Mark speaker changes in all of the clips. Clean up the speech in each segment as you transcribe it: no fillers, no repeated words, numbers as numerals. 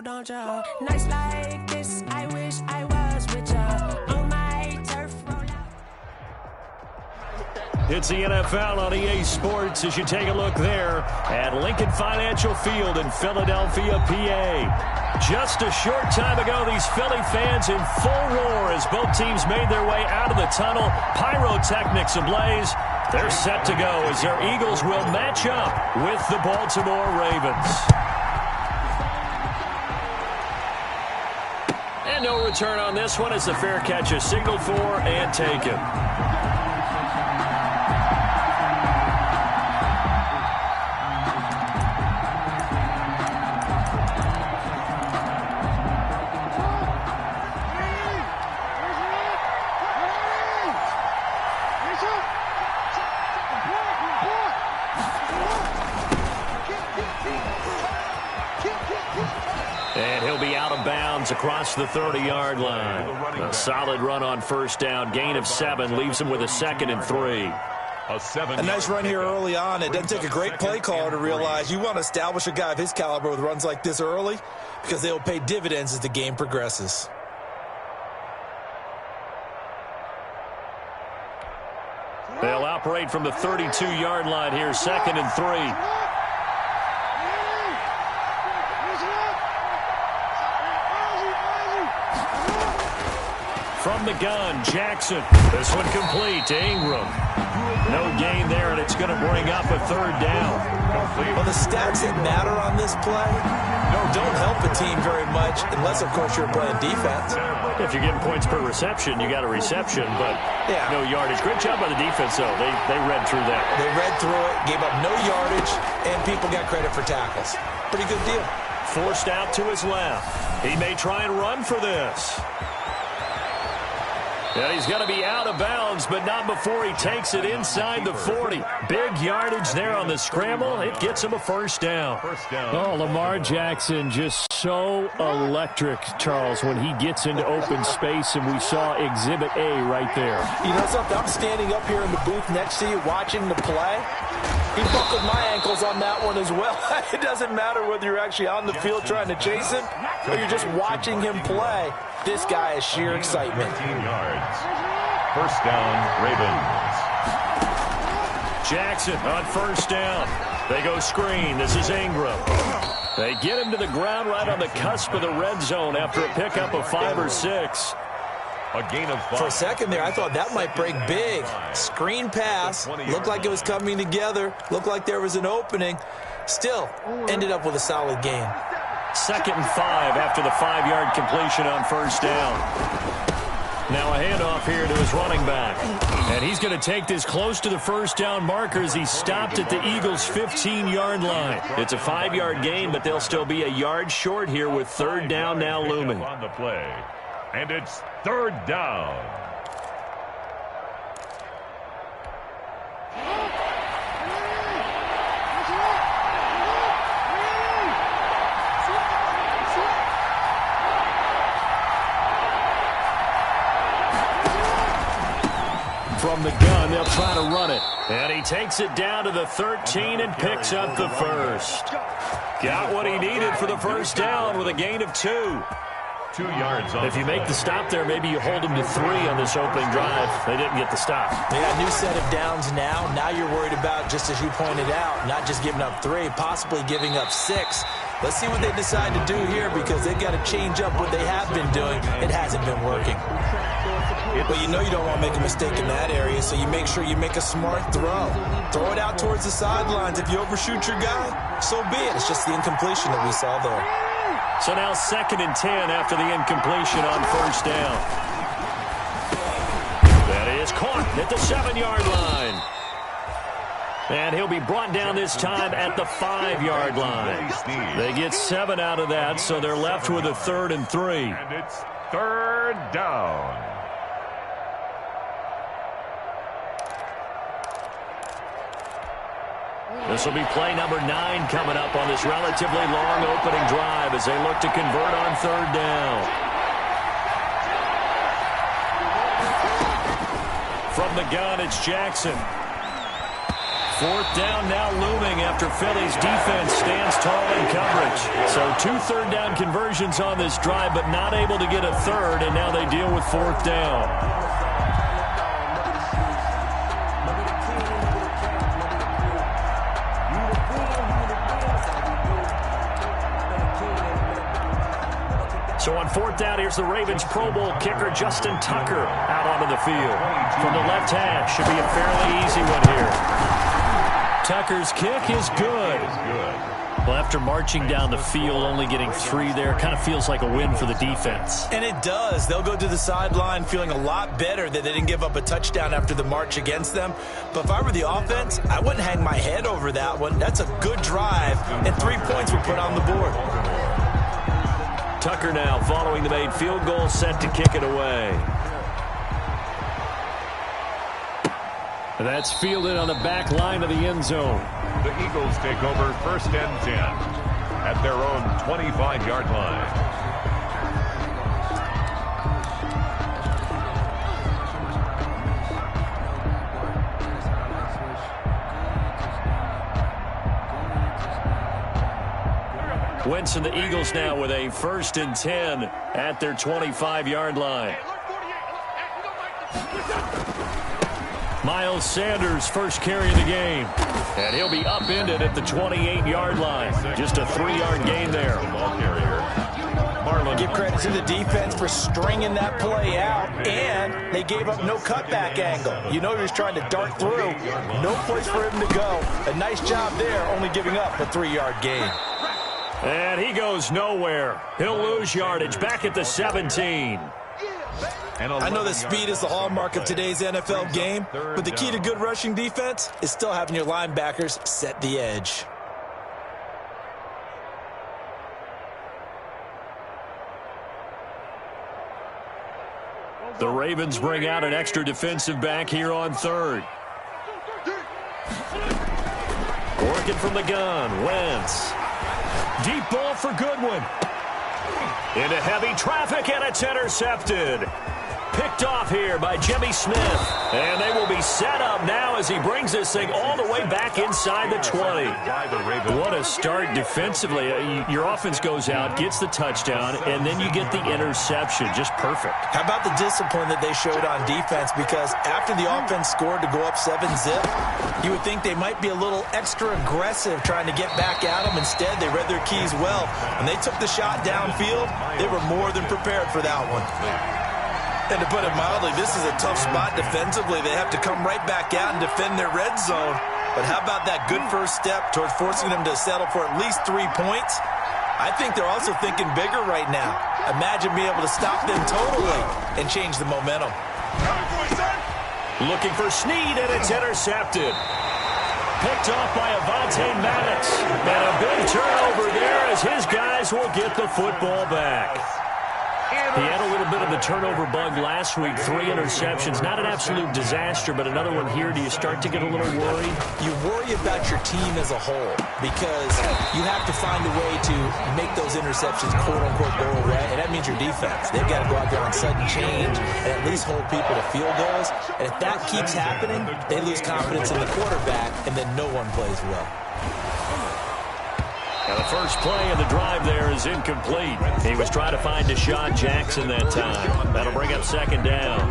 Speaker 1: don't ya? Nights like this, I wish I was with ya. On my turf, roll out.
Speaker 2: It's the NFL on EA Sports as you take a look there at Lincoln Financial Field in Philadelphia, PA. Just a short time ago, these Philly fans in full roar as both teams made their way out of the tunnel. Pyrotechnics ablaze. They're set to go as their Eagles will match up with the Baltimore Ravens. And no return on this one as the fair catch is signaled for and taken. And he'll be out of bounds across the 30-yard line. A solid run on first down. Gain of 7 leaves him with a 2nd and 3.
Speaker 3: A nice run here early on. It doesn't take a great play caller to realize you want to establish a guy of his caliber with runs like this early because they will pay dividends as the game progresses.
Speaker 2: They'll operate from the 32-yard line here, 2nd and 3. From the gun, Jackson. This one complete to Ingram. No gain there, and it's going to bring up a 3rd down.
Speaker 3: Well, the stats that matter on this play don't help a team very much unless, of course, you're playing defense.
Speaker 2: If you're getting points per reception, you got a reception, but no yardage. Great job by the defense, though. They read through that.
Speaker 3: They read through it, gave up no yardage, and people got credit for tackles. Pretty good deal.
Speaker 2: Forced out to his left. He may try and run for this. And he's going to be out of bounds, but not before he takes it inside the 40. Big yardage there on the scramble. It gets him a 1st down.
Speaker 4: Oh, Lamar Jackson just so electric, Charles, when he gets into open space, and we saw Exhibit A right there.
Speaker 3: You know something? I'm standing up here in the booth next to you watching the play. He buckled my ankles on that one as well. It doesn't matter whether you're actually on the field trying to chase him or you're just watching him play. This guy is sheer excitement.
Speaker 5: 15 yards. 1st down, Ravens.
Speaker 2: Jackson on 1st down. They go screen. This is Ingram. They get him to the ground right on the cusp of the red zone after a pickup of 5 or 6.
Speaker 5: A gain of 5.
Speaker 3: For a second there, I thought that might break big. Screen pass. Looked like it was coming together. Looked like there was an opening. Still, ended up with a solid gain.
Speaker 2: 2nd and 5 after the 5-yard completion on 1st down. Now a handoff here to his running back. And he's going to take this close to the 1st down marker as he stopped at the Eagles' 15-yard line. It's a 5-yard gain, but they'll still be a yard short here with 3rd down now looming.
Speaker 5: On the play. And it's 3rd down.
Speaker 2: From the gun, they'll try to run it. And he takes it down to the 13 and picks up the 1st. Got what he needed for the 1st down with a gain of 2.
Speaker 5: 2 yards on.
Speaker 2: If you make the stop there, maybe you hold them to 3 on this opening drive. They didn't get the stop.
Speaker 3: Yeah, new set of downs now. Now you're worried about, just as you pointed out, not just giving up 3, possibly giving up 6. Let's see what they decide to do here because they've got to change up what they have been doing. It hasn't been working. Well, you know you don't want to make a mistake in that area, so you make sure you make a smart throw. Throw it out towards the sidelines. If you overshoot your guy, so be it. It's just the incompletion that we saw there.
Speaker 2: So now 2nd and 10 after the incompletion on 1st down. That is caught at the 7-yard line. And he'll be brought down this time at the 5-yard line. They get 7 out of that, so they're left with a 3rd and 3.
Speaker 5: And it's 3rd down.
Speaker 2: This will be play number 9 coming up on this relatively long opening drive as they look to convert on 3rd down. From the gun, it's Jackson.
Speaker 4: 4th down now looming after Philly's defense stands tall in coverage. So 2 third-down conversions on this drive, but not able to get a third, and now they deal with 4th down. So on 4th down, here's the Ravens Pro Bowl kicker Justin Tucker out onto the field. From the left hash, should be a fairly easy one here. Tucker's kick is good. Well, after marching down the field, only getting 3 there, kind of feels like a win for the defense.
Speaker 3: And it does. They'll go to the sideline feeling a lot better that they didn't give up a touchdown after the march against them. But if I were the offense, I wouldn't hang my head over that one. That's a good drive, and 3 points were put on the board.
Speaker 2: Tucker now following the made field goal, set to kick it away.
Speaker 4: And that's fielded on the back line of the end zone.
Speaker 5: The Eagles take over 1st and 10 at their own 25-yard line.
Speaker 2: Wentz and the Eagles now with a 1st and 10 at their 25-yard line. Miles Sanders first carry of the game. And he'll be upended at the 28-yard line. Just a 3-yard gain there.
Speaker 3: Give credit to the defense for stringing that play out, and they gave up no cutback angle. You know he was trying to dart through. No place for him to go. A nice job there, only giving up a 3-yard gain.
Speaker 2: And he goes nowhere. He'll lose yardage back at the 17.
Speaker 3: I know that speed is the hallmark of today's NFL game, but the key to good rushing defense is still having your linebackers set the edge.
Speaker 2: The Ravens bring out an extra defensive back here on 3rd. Working from the gun, Wentz. Deep ball for Goodwin. Into heavy traffic, and it's intercepted. Picked off here by Jimmy Smith. And they will be set up now as he brings this thing all the way back inside the 20. What a start defensively. Your offense goes out, gets the touchdown, and then you get the interception. Just perfect.
Speaker 3: How about the discipline that they showed on defense? Because after the offense scored to go up 7-zip, you would think they might be a little extra aggressive trying to get back at them. Instead, they read their keys well. When they took the shot downfield, they were more than prepared for that one. And to put it mildly, this is a tough spot defensively. They have to come right back out and defend their red zone. But how about that good first step towards forcing them to settle for at least 3 points? I think they're also thinking bigger right now. Imagine being able to stop them totally and change the momentum.
Speaker 2: Looking for Snead, and it's intercepted. Picked off by Avonte Maddox. And a big turnover there as his guys will get the football back. He had a little bit of the turnover bug last week. 3 interceptions. Not an absolute disaster, but another one here. Do you start to get a little worried?
Speaker 3: You worry about your team as a whole because you have to find a way to make those interceptions quote-unquote go away, and that means your defense. They've got to go out there on sudden change and at least hold people to field goals. And if that keeps happening, they lose confidence in the quarterback, and then no one plays well.
Speaker 2: Now the first play of the drive there is incomplete. He was trying to find Deshaun Jackson that time. That'll bring up 2nd down.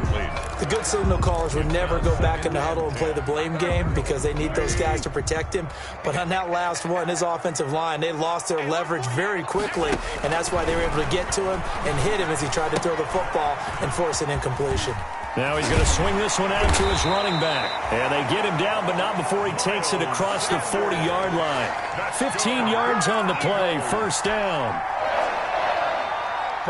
Speaker 3: The good signal callers would never go back in the huddle and play the blame game because they need those guys to protect him. But on that last one, his offensive line, they lost their leverage very quickly, and that's why they were able to get to him and hit him as he tried to throw the football and force an incompletion.
Speaker 2: Now he's going to swing this one out to his running back. And they get him down, but not before he takes it across the 40-yard line. 15 yards on the play, 1st down.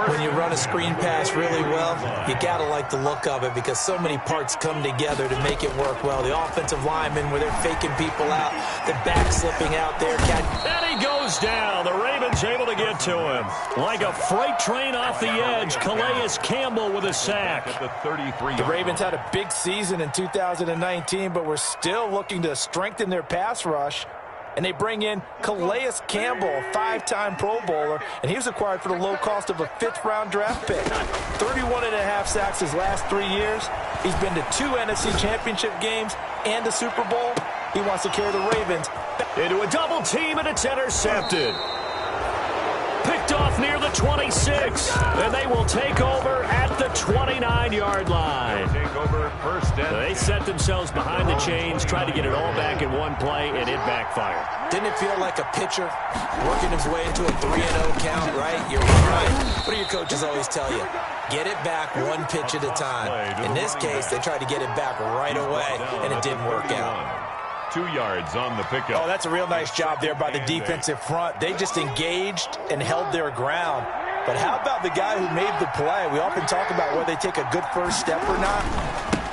Speaker 3: When you run a screen pass really well, you got to like the look of it because so many parts come together to make it work well. The offensive linemen, where they're faking people out, the back slipping out there.
Speaker 2: And he goes down. The Ravens able to get to him. Like a freight train off the edge, Calais Campbell with a sack.
Speaker 3: The Ravens had a big season in 2019, but we're still looking to strengthen their pass rush. And they bring in Calais Campbell, a 5-time Pro Bowler, and he was acquired for the low cost of a 5th-round draft pick. 31.5 sacks his last 3 years. He's been to 2 NFC Championship games and a Super Bowl. He wants to carry the Ravens
Speaker 2: into a double team, and it's intercepted. Picked off near the 26, and they will take over at the 29-yard line.
Speaker 5: Take over first and
Speaker 2: They set themselves behind the chains, tried to get it all back in one play, and it backfired.
Speaker 3: Didn't it feel like a pitcher working his way into a 3-0 count, right? You're right. What do your coaches always tell you? Get it back one pitch at a time. In this case, they tried to get it back right away, and it didn't work out.
Speaker 5: 2 yards on the pickup.
Speaker 3: Oh, that's a real nice job there by the defensive front. They just engaged and held their ground. But how about the guy who made the play? We often talk about whether they take a good first step or not.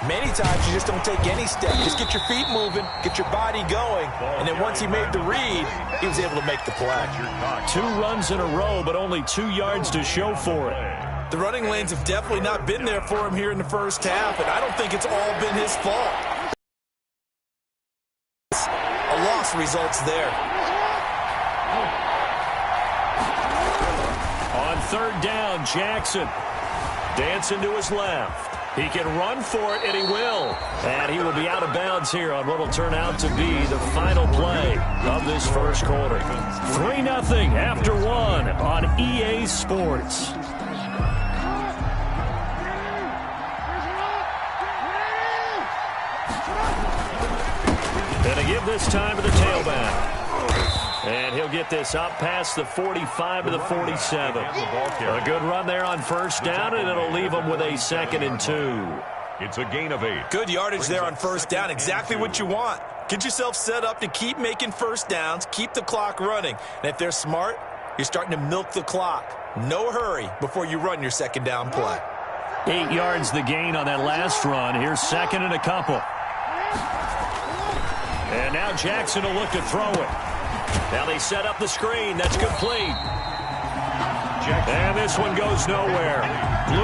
Speaker 3: Many times you just don't take any step. Just get your feet moving, get your body going, and then once he made the read, he was able to make the play.
Speaker 2: 2 runs in a row, but only 2 yards to show for it.
Speaker 3: The running lanes have definitely not been there for him here in the first half, and I don't think it's all been his fault. A loss results there.
Speaker 2: On third down, Jackson dancing to his left. He can run for it, and he will. And he will be out of bounds here on what will turn out to be the final play of this first quarter. 3-0 after 1 on EA Sports. And a give this time to the tailback. And he'll get this up past the 45 to the 47. A good run there on first down, and it'll leave them with a 2nd and 2.
Speaker 5: It's a gain of 8.
Speaker 3: Good yardage there on first down. Exactly what you want. Get yourself set up to keep making first downs, keep the clock running. And if they're smart, you're starting to milk the clock. No hurry before you run your second down play.
Speaker 2: 8 yards the gain on that last run. Here's 2nd and a couple. And now Jackson will look to throw it. Now they set up the screen. That's complete. And this one goes nowhere.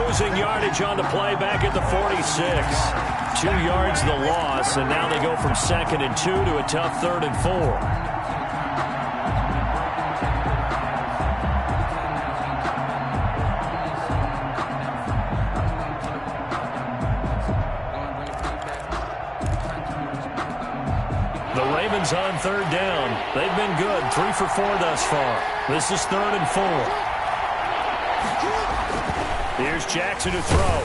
Speaker 2: Losing yardage on the play back at the 46. 2 yards the loss, and now they go from 2nd and 2 to a tough 3rd and 4. On third down. They've been good. 3 for 4 thus far. This is 3rd and 4. Here's Jackson to throw.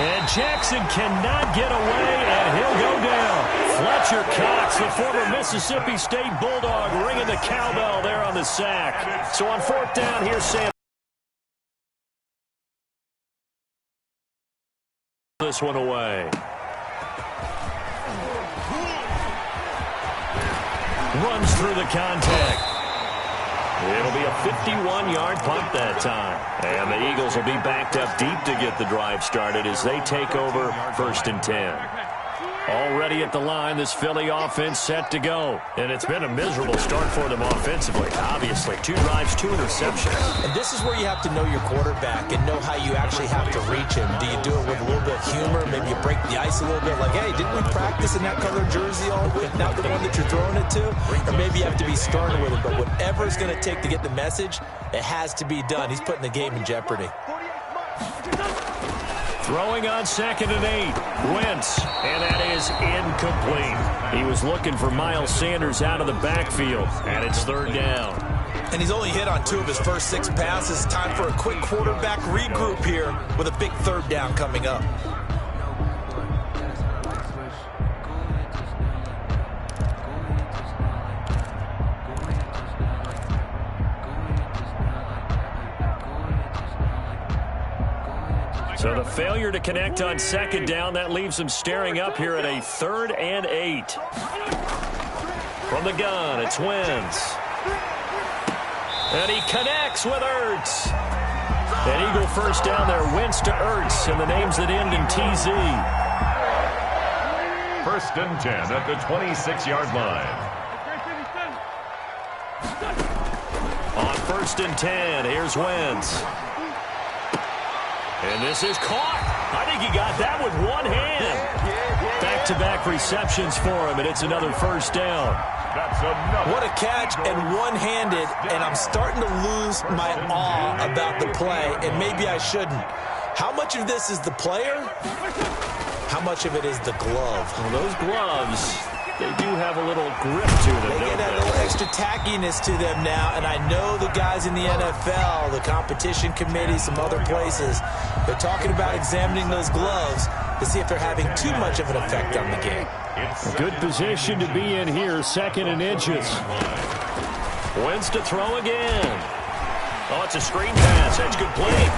Speaker 2: And Jackson cannot get away, and he'll go down. Fletcher Cox, the former Mississippi State Bulldog, ringing the cowbell there on the sack. So on 4th down, here's Sam. This one away. Runs through the contact. It'll be a 51-yard punt that time. And the Eagles will be backed up deep to get the drive started as they take over 1st and 10. Already at the line, this Philly offense set to go. And it's been a miserable start for them offensively, obviously. 2 drives, 2 interceptions.
Speaker 3: And this is where you have to know your quarterback and know how you actually have to reach him. Do you do it with a little bit of humor? Maybe you break the ice a little bit like, hey, didn't we practice in that colored jersey all week? Not the one that you're throwing it to? Or maybe you have to be stern with him. But whatever it's going to take to get the message, it has to be done. He's putting the game in jeopardy.
Speaker 2: Throwing on 2nd and 8. Wentz, and that is incomplete. He was looking for Miles Sanders out of the backfield, and it's 3rd down.
Speaker 3: And he's only hit on 2 of his first 6 passes. Time for a quick quarterback regroup here with a big 3rd down coming up.
Speaker 2: So the failure to connect on 2nd down, that leaves them staring up here at a 3rd and 8. From the gun, it's Wentz. And he connects with Ertz. An Eagle first down there, Wentz to Ertz, and the names that end in TZ.
Speaker 5: 1st and 10 at the 26-yard line.
Speaker 2: On 1st and 10, here's Wentz. And this is caught. I think he got that with one hand. Back-to-back receptions for him, and it's another 1st down.
Speaker 5: That's another.
Speaker 3: What a catch and one-handed, and I'm starting to lose my awe about the play, and maybe I shouldn't. How much of this is the player? How much of it is the glove?
Speaker 2: Well, those gloves they do have a little grip to them.
Speaker 3: They get that little extra tackiness to them now, and I know the guys in the NFL, the competition committee, some other places, they're talking about examining those gloves to see if they're having too much of an effect on the game.
Speaker 2: A good position to be in here, 2nd and inches. Wins to throw again. Oh, it's a screen pass. That's good play.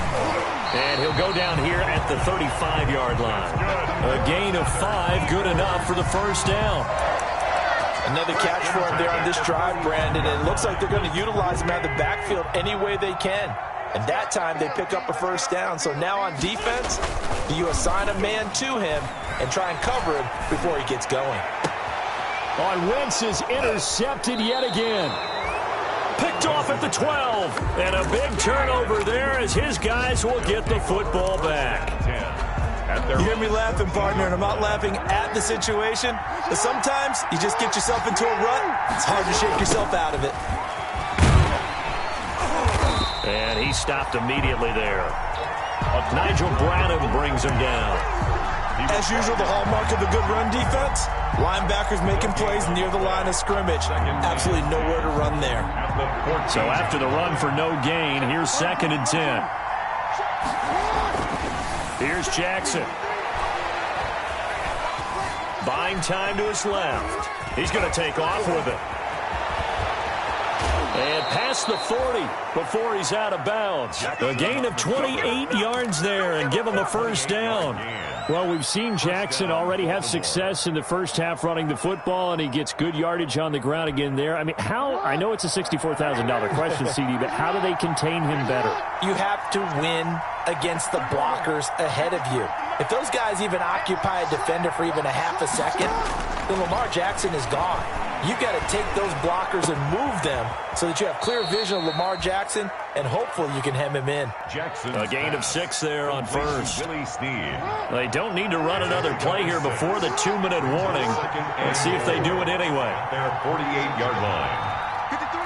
Speaker 2: And he'll go down here at the 35-yard line. A gain of 5, good enough for the first down.
Speaker 3: Another catch for him there on this drive, Brandon. And it looks like they're going to utilize him out of the backfield any way they can. And that time they pick up a first down. So now on defense, do you assign a man to him and try and cover him before he gets going?
Speaker 2: On Wentz is intercepted yet again. Picked off at the 12. And a big turnover there as his guys will get the football back.
Speaker 3: You hear me laughing, partner, and I'm not laughing at the situation. But sometimes you just get yourself into a rut. It's hard to shake yourself out of it.
Speaker 2: And he stopped immediately there. Nigel Bradham brings him down.
Speaker 3: As usual, the hallmark of a good run defense, linebackers making plays near the line of scrimmage. Absolutely nowhere to run there.
Speaker 2: So after the run for no gain, here's 2nd and 10. Here's Jackson. Buying time to his left. He's going to take off with it. And past the 40 before he's out of bounds. A gain of 28 yards there and give him a first down. Well, we've seen Jackson already have success in the first half running the football, and he gets good yardage on the ground again there. I mean, I know it's a $64,000 question, CD, but how do they contain him better?
Speaker 3: You have to win against the blockers ahead of you. If those guys even occupy a defender for even a half a second, then Lamar Jackson is gone. You've got to take those blockers and move them so that you have clear vision of Lamar Jackson, and hopefully you can hem him in.
Speaker 2: A gain of 6 there on first. They don't need to run another play here before the 2-minute warning. Let's see if they do it anyway.
Speaker 5: Their 48-yard line.
Speaker 1: 53,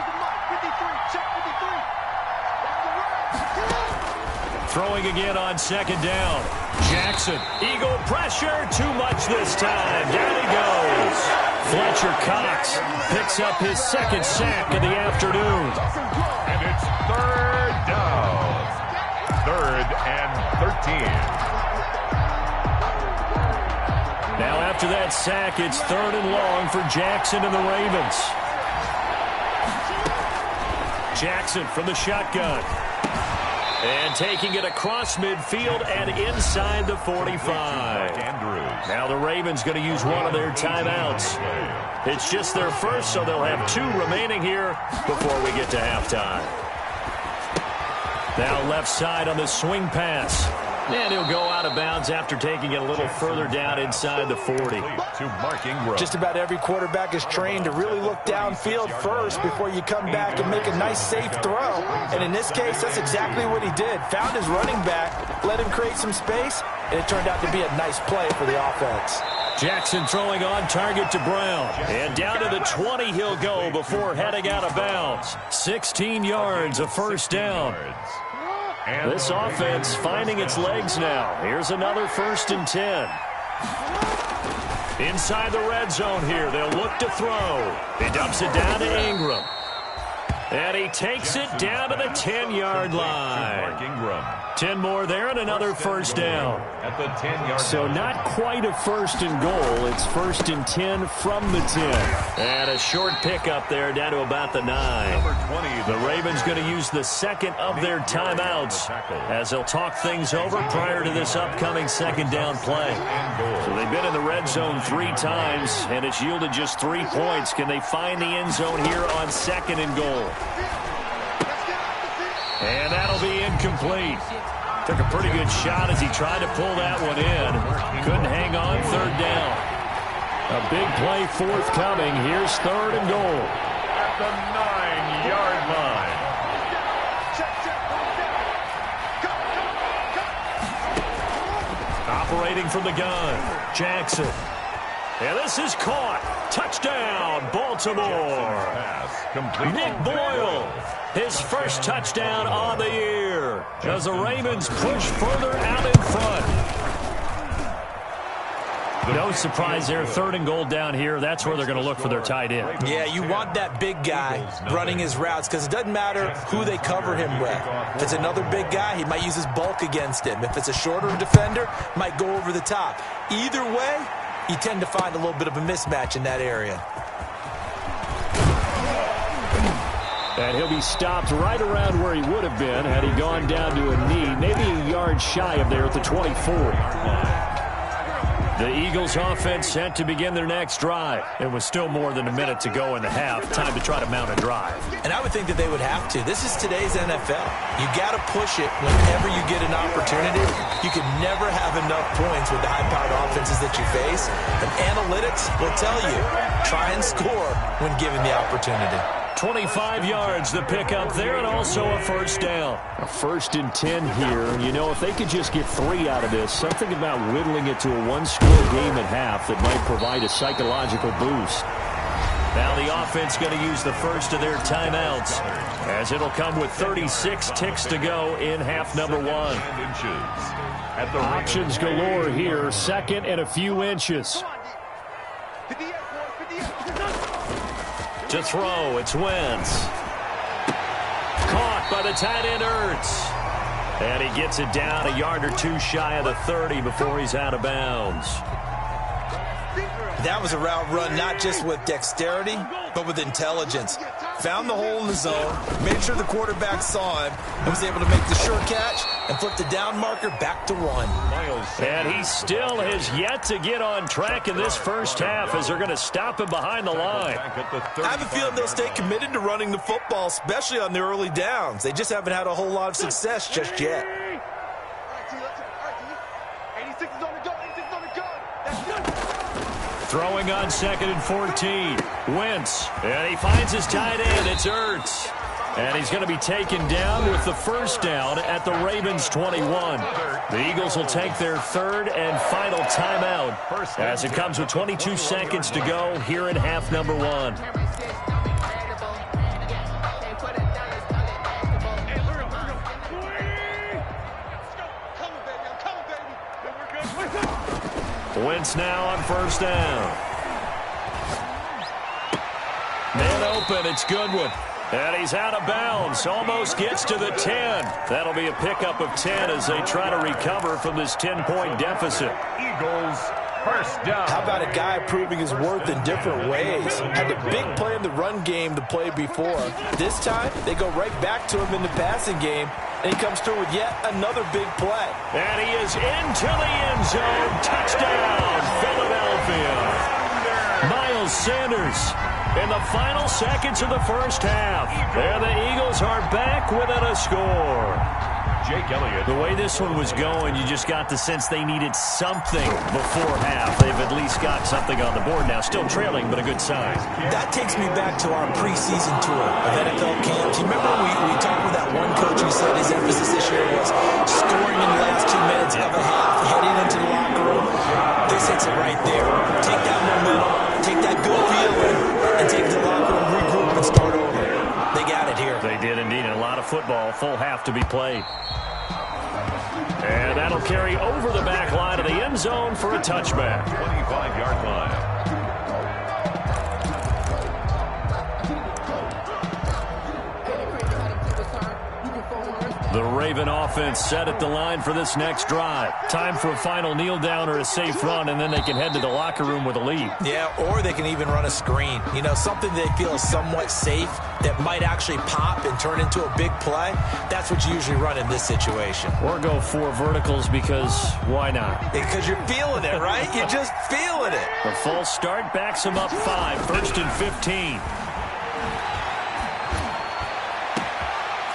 Speaker 2: Throwing again on 2nd down. Jackson, Eagle pressure, too much this time. Down he goes. Fletcher Cox picks up his 2nd sack of the afternoon.
Speaker 5: And it's 3rd down. 3rd and 13.
Speaker 2: Now after that sack, it's 3rd and long for Jackson and the Ravens. Jackson from the shotgun. And taking it across midfield and inside the 45. Now the Ravens going to use one of their timeouts. It's just their first, so they'll have 2 remaining here before we get to halftime. Now left side on the swing pass. And he'll go out of bounds after taking it a little further down inside the 40.
Speaker 3: Just about every quarterback is trained to really look downfield first before you come back and make a nice, safe throw. And in this case, that's exactly what he did. Found his running back, let him create some space, and it turned out to be a nice play for the offense.
Speaker 2: Jackson throwing on target to Brown. And down to the 20 he'll go before heading out of bounds. 16 yards, a first down. This offense finding its legs now. Here's another 1st and 10. Inside the red zone here. They'll look to throw. He dumps it down to Ingram. And he takes it down to the 10-yard line. 10 more there and another first down.
Speaker 5: At the 10-yard
Speaker 2: So not quite a 1st and goal. It's 1st and 10 from the 10. And a short pickup there down to about the 9. The Ravens going to use the 2nd of their timeouts as they'll talk things over prior to this upcoming 2nd down play. So they've been in the red zone 3 times, and it's yielded just 3 points. Can they find the end zone here on 2nd and goal? And that'll be incomplete. Took a pretty good shot as he tried to pull that one in. Couldn't hang on 3rd down. A big play forthcoming. Here's 3rd and goal.
Speaker 5: At the 9-yard line.
Speaker 2: Operating from the gun, Jackson. And this is caught. Touchdown, Baltimore. Nick Boyle, his first touchdown on the year as the Ravens push further out in front. No surprise there. 3rd and goal down here. That's where they're going to look for their tight end.
Speaker 3: Yeah, you want that big guy running his routes because it doesn't matter who they cover him with. If it's another big guy, he might use his bulk against him. If it's a shorter defender, might go over the top. Either way, you tend to find a little bit of a mismatch in that area.
Speaker 2: And he'll be stopped right around where he would have been had he gone down to a knee, maybe a yard shy of there at the 24. The Eagles offense set to begin their next drive. It was still more than a minute to go in the half. Time to try to mount a drive.
Speaker 3: And I would think that they would have to. This is today's NFL. You got to push it whenever you get an opportunity. You can never have enough points with the high-powered offenses that you face. And analytics will tell you, try and score when given the opportunity.
Speaker 2: 25 yards, the pickup there, and also a 1st down. A 1st and 10 here. You know, if they could just get 3 out of this, something about whittling it to a 1-score game at half that might provide a psychological boost. Now the offense going to use the first of their timeouts, as it'll come with 36 ticks to go in half number 1. Options galore here, 2nd and a few inches. To throw, it's Wentz. Caught by the tight end, Ertz. And he gets it down a yard or 2 shy of the 30 before he's out of bounds.
Speaker 3: That was a route run not just with dexterity, but with intelligence. Found the hole in the zone, made sure the quarterback saw him, and was able to make the sure catch and flip the down marker back to 1.
Speaker 2: And he still has yet to get on track in this first half as they're going to stop him behind the line.
Speaker 3: I have a feeling they'll stay committed to running the football, especially on the early downs. They just haven't had a whole lot of success just yet.
Speaker 2: Throwing on 2nd and 14. Wentz. And he finds his tight end. It's Ertz. And he's going to be taken down with the 1st down at the Ravens 21. The Eagles will take their 3rd and final timeout as it comes with 22 seconds to go here in half number 1. Wentz now on 1st down. Man open, it's Goodwin. And he's out of bounds, almost gets to the 10. That'll be a pickup of 10 as they try to recover from this 10-point deficit.
Speaker 5: Eagles, 1st down.
Speaker 3: How about a guy proving his worth in different ways? Had a big play in the run game the play before. This time, they go right back to him in the passing game. And he comes through with yet another big play.
Speaker 2: And he is into the end zone. Touchdown, Philadelphia. Miles Sanders in the final seconds of the first half. And the Eagles are back within a score.
Speaker 5: Jake Elliott.
Speaker 2: The way this one was going, you just got the sense they needed something before half. They've at least got something on the board now. Still trailing, but a good sign.
Speaker 3: That takes me back to our preseason tour of NFL camps. You remember we talked with that one coach who said his emphasis this year was scoring in the last 2 minutes of a half, heading into the locker room. This hits it right there. Take that momentum, take that good feeling, and take it to the locker room, regroup, and start over. They got it here.
Speaker 2: They did indeed. And a lot of football, full half to be played. And that'll carry over the back line of the end zone for a touchback.
Speaker 5: 25-yard line.
Speaker 2: The Raven offense set at the line for this next drive. Time for a final kneel down or a safe run, and then they can head to the locker room with a lead.
Speaker 3: Yeah, or they can even run a screen. You know, something they feel is somewhat safe that might actually pop and turn into a big play. That's what you usually run in this situation.
Speaker 2: Or go 4 verticals because why not?
Speaker 3: Because you're feeling it, right? You're just feeling it.
Speaker 2: The false start backs him up 5, 1st and 15.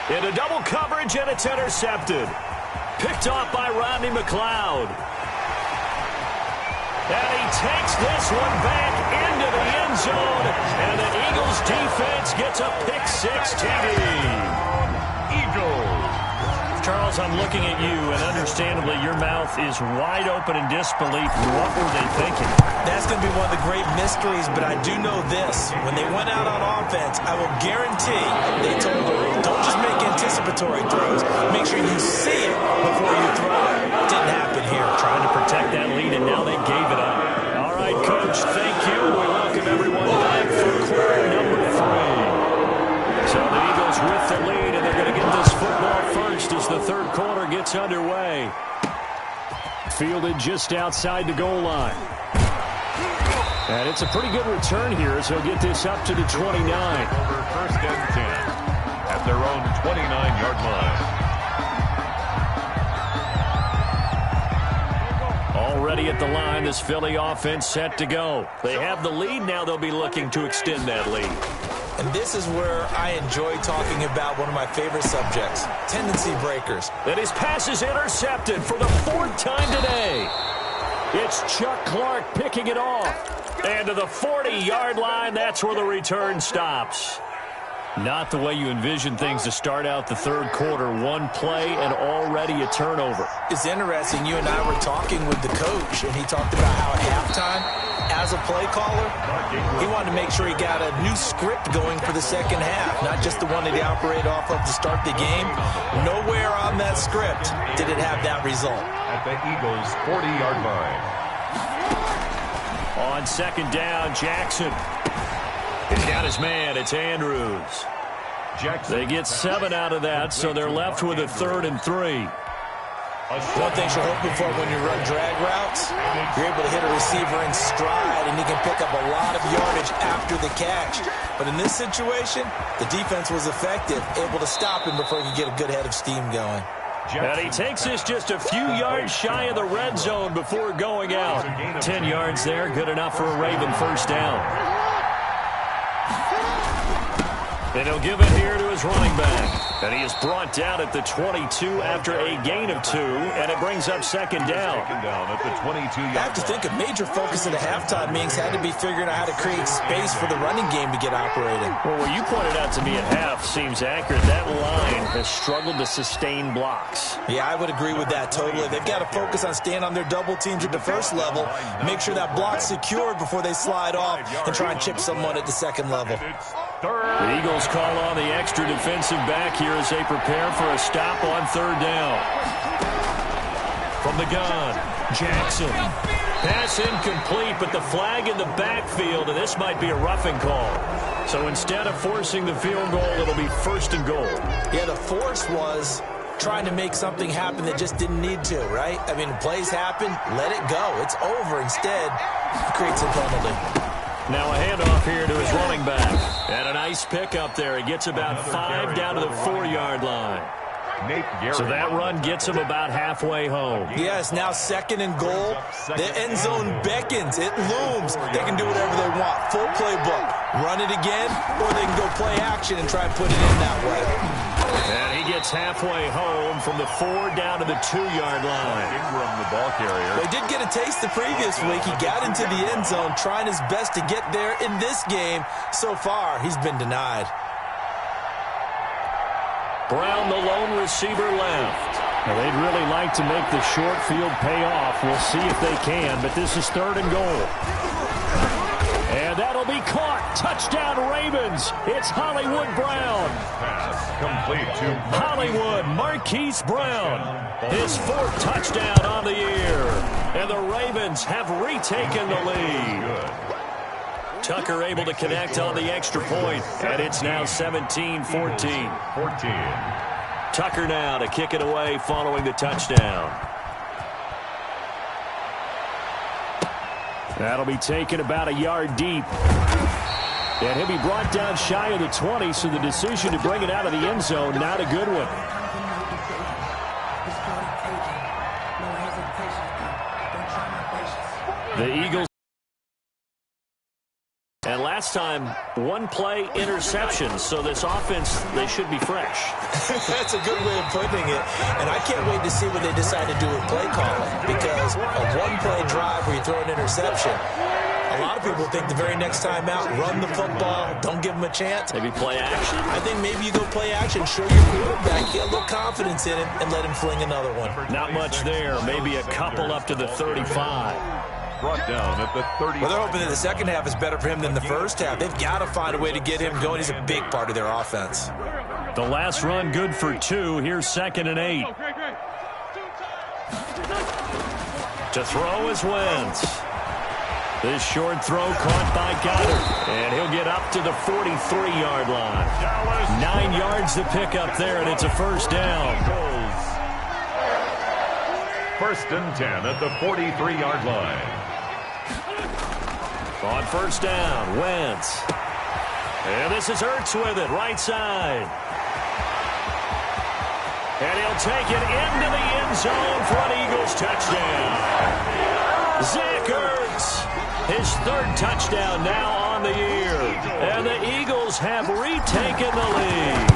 Speaker 2: Into double coverage, and it's intercepted. Picked off by Rodney McLeod. And he takes this one back into the end zone. And the Eagles defense gets a pick-6 TD.
Speaker 5: Eagles.
Speaker 2: Charles, I'm looking at you, and understandably your mouth is wide open in disbelief. What were they thinking?
Speaker 3: That's going to be one of the great mysteries, but I do know this. When they went out on offense, I will guarantee they told them, don't just make anticipatory throws. Make sure you see it before you throw it. Didn't happen here.
Speaker 2: Trying to protect that lead, and now they gave it up. Ravens with the lead, and they're going to get this football first as the third quarter gets underway. Fielded just outside the goal line. And it's a pretty good return here as he'll get this up to the 29.
Speaker 5: Over first and 10 at their own 29-yard line.
Speaker 2: Already at the line, this Philly offense set to go. They have the lead. Now they'll be looking to extend that lead.
Speaker 3: And this is where I enjoy talking about one of my favorite subjects, tendency breakers.
Speaker 2: And his pass is intercepted for the fourth time today. It's Chuck Clark picking it off. And to the 40-yard line, that's where the return stops. Not the way you envision things to start out the third quarter. One play and already a turnover.
Speaker 3: It's interesting. You and I were talking with the coach, and he talked about how at halftime, as a play caller, he wanted to make sure he got a new script going for the second half, not just the one that he operated off of to start the game. Nowhere on that script did it have that result.
Speaker 5: At the Eagles' 40-yard line.
Speaker 2: On second down, Jackson. He's got his man. It's Andrews. They get 7 out of that, so they're left with a 3rd and 3.
Speaker 3: One thing you're hoping for when you run drag routes, you're able to hit a receiver in stride, and he can pick up a lot of yardage after the catch. But in this situation, the defense was effective, able to stop him before he could get a good head of steam going.
Speaker 2: And he takes this just a few yards shy of the red zone before going out. 10 yards there, good enough for a Raven first down. And he'll give it here to his running back. And he is brought down at the 22 after a gain of 2, and it brings up second down.
Speaker 5: At the 22-yard
Speaker 3: I have to think a major focus of the halftime meetings had to be figuring out how to create space for the running game to get operating.
Speaker 2: Well, what you pointed out to me at half seems accurate. That line has struggled to sustain blocks.
Speaker 3: Yeah, I would agree with that totally. They've got to focus on staying on their double teams at the first level, make sure that block's secured before they slide off and try and chip someone at the second level.
Speaker 2: The Eagles call on the extra defensive back here as they prepare for a stop on third down. From the gun, Jackson. Pass incomplete, but the flag in the backfield, and this might be a roughing call. So instead of forcing the field goal, it'll be 1st and goal.
Speaker 3: Yeah, the force was trying to make something happen that just didn't need to, right? I mean, plays happen, let it go. It's over. Instead, it creates a penalty.
Speaker 2: Now a handoff here to his running back. And a nice pickup there. He gets about 5 down to the 4-yard line. So that run gets him about halfway home.
Speaker 3: Yes, now 2nd and goal. The end zone beckons. It looms. They can do whatever they want. Full playbook. Run it again, or they can go play action and try and put it in that way.
Speaker 2: And he gets halfway home from the 4 down to the 2-yard line.
Speaker 5: Ingram, the ball carrier.
Speaker 3: They did get a taste the previous week. He got into the end zone, trying his best to get there in this game. So far, he's been denied.
Speaker 2: Brown, the lone receiver, left. Now, they'd really like to make the short field pay off. We'll see if they can, but this is 3rd and goal. And that'll be caught. Touchdown, Ravens. It's Hollywood Brown.
Speaker 5: Pass complete to
Speaker 2: Hollywood Marquise Brown. His 4th touchdown on the year. And the Ravens have retaken the lead. Tucker able to connect on the extra point, and it's now 17-14. Tucker now to kick it away following the touchdown. That'll be taken about a yard deep. And he'll be brought down shy of the 20, so the decision to bring it out of the end zone, not a good one. The Eagles. And last time, 1 play interception, so this offense, they should be fresh.
Speaker 3: That's a good way of putting it. And I can't wait to see what they decide to do with play calling, because a 1-play drive where you throw an interception, a lot of people think the very next time out, run the football, don't give them a chance.
Speaker 2: Maybe play action.
Speaker 3: I think maybe you go play action, show your quarterback, get a little confidence in him, and let him fling another one.
Speaker 2: Not much there, maybe a couple up to the 35.
Speaker 5: Brought down at the 30.
Speaker 3: Well, they're hoping that the second half is better for him than the first half. They've got to find a way to get him going. He's a big part of their offense.
Speaker 2: The last run good for 2. Here's 2nd and 8. To throw is Wentz. This short throw caught by Goddard, and he'll get up to the 43-yard line. 9 yards to pick up there, and it's a first down.
Speaker 5: First and 10 at the 43-yard line.
Speaker 2: On first down, Wentz. And this is Ertz with it, right side. And he'll take it into the end zone for an Eagles touchdown. Zach Ertz, his 3rd touchdown now on the year. And the Eagles have retaken the lead.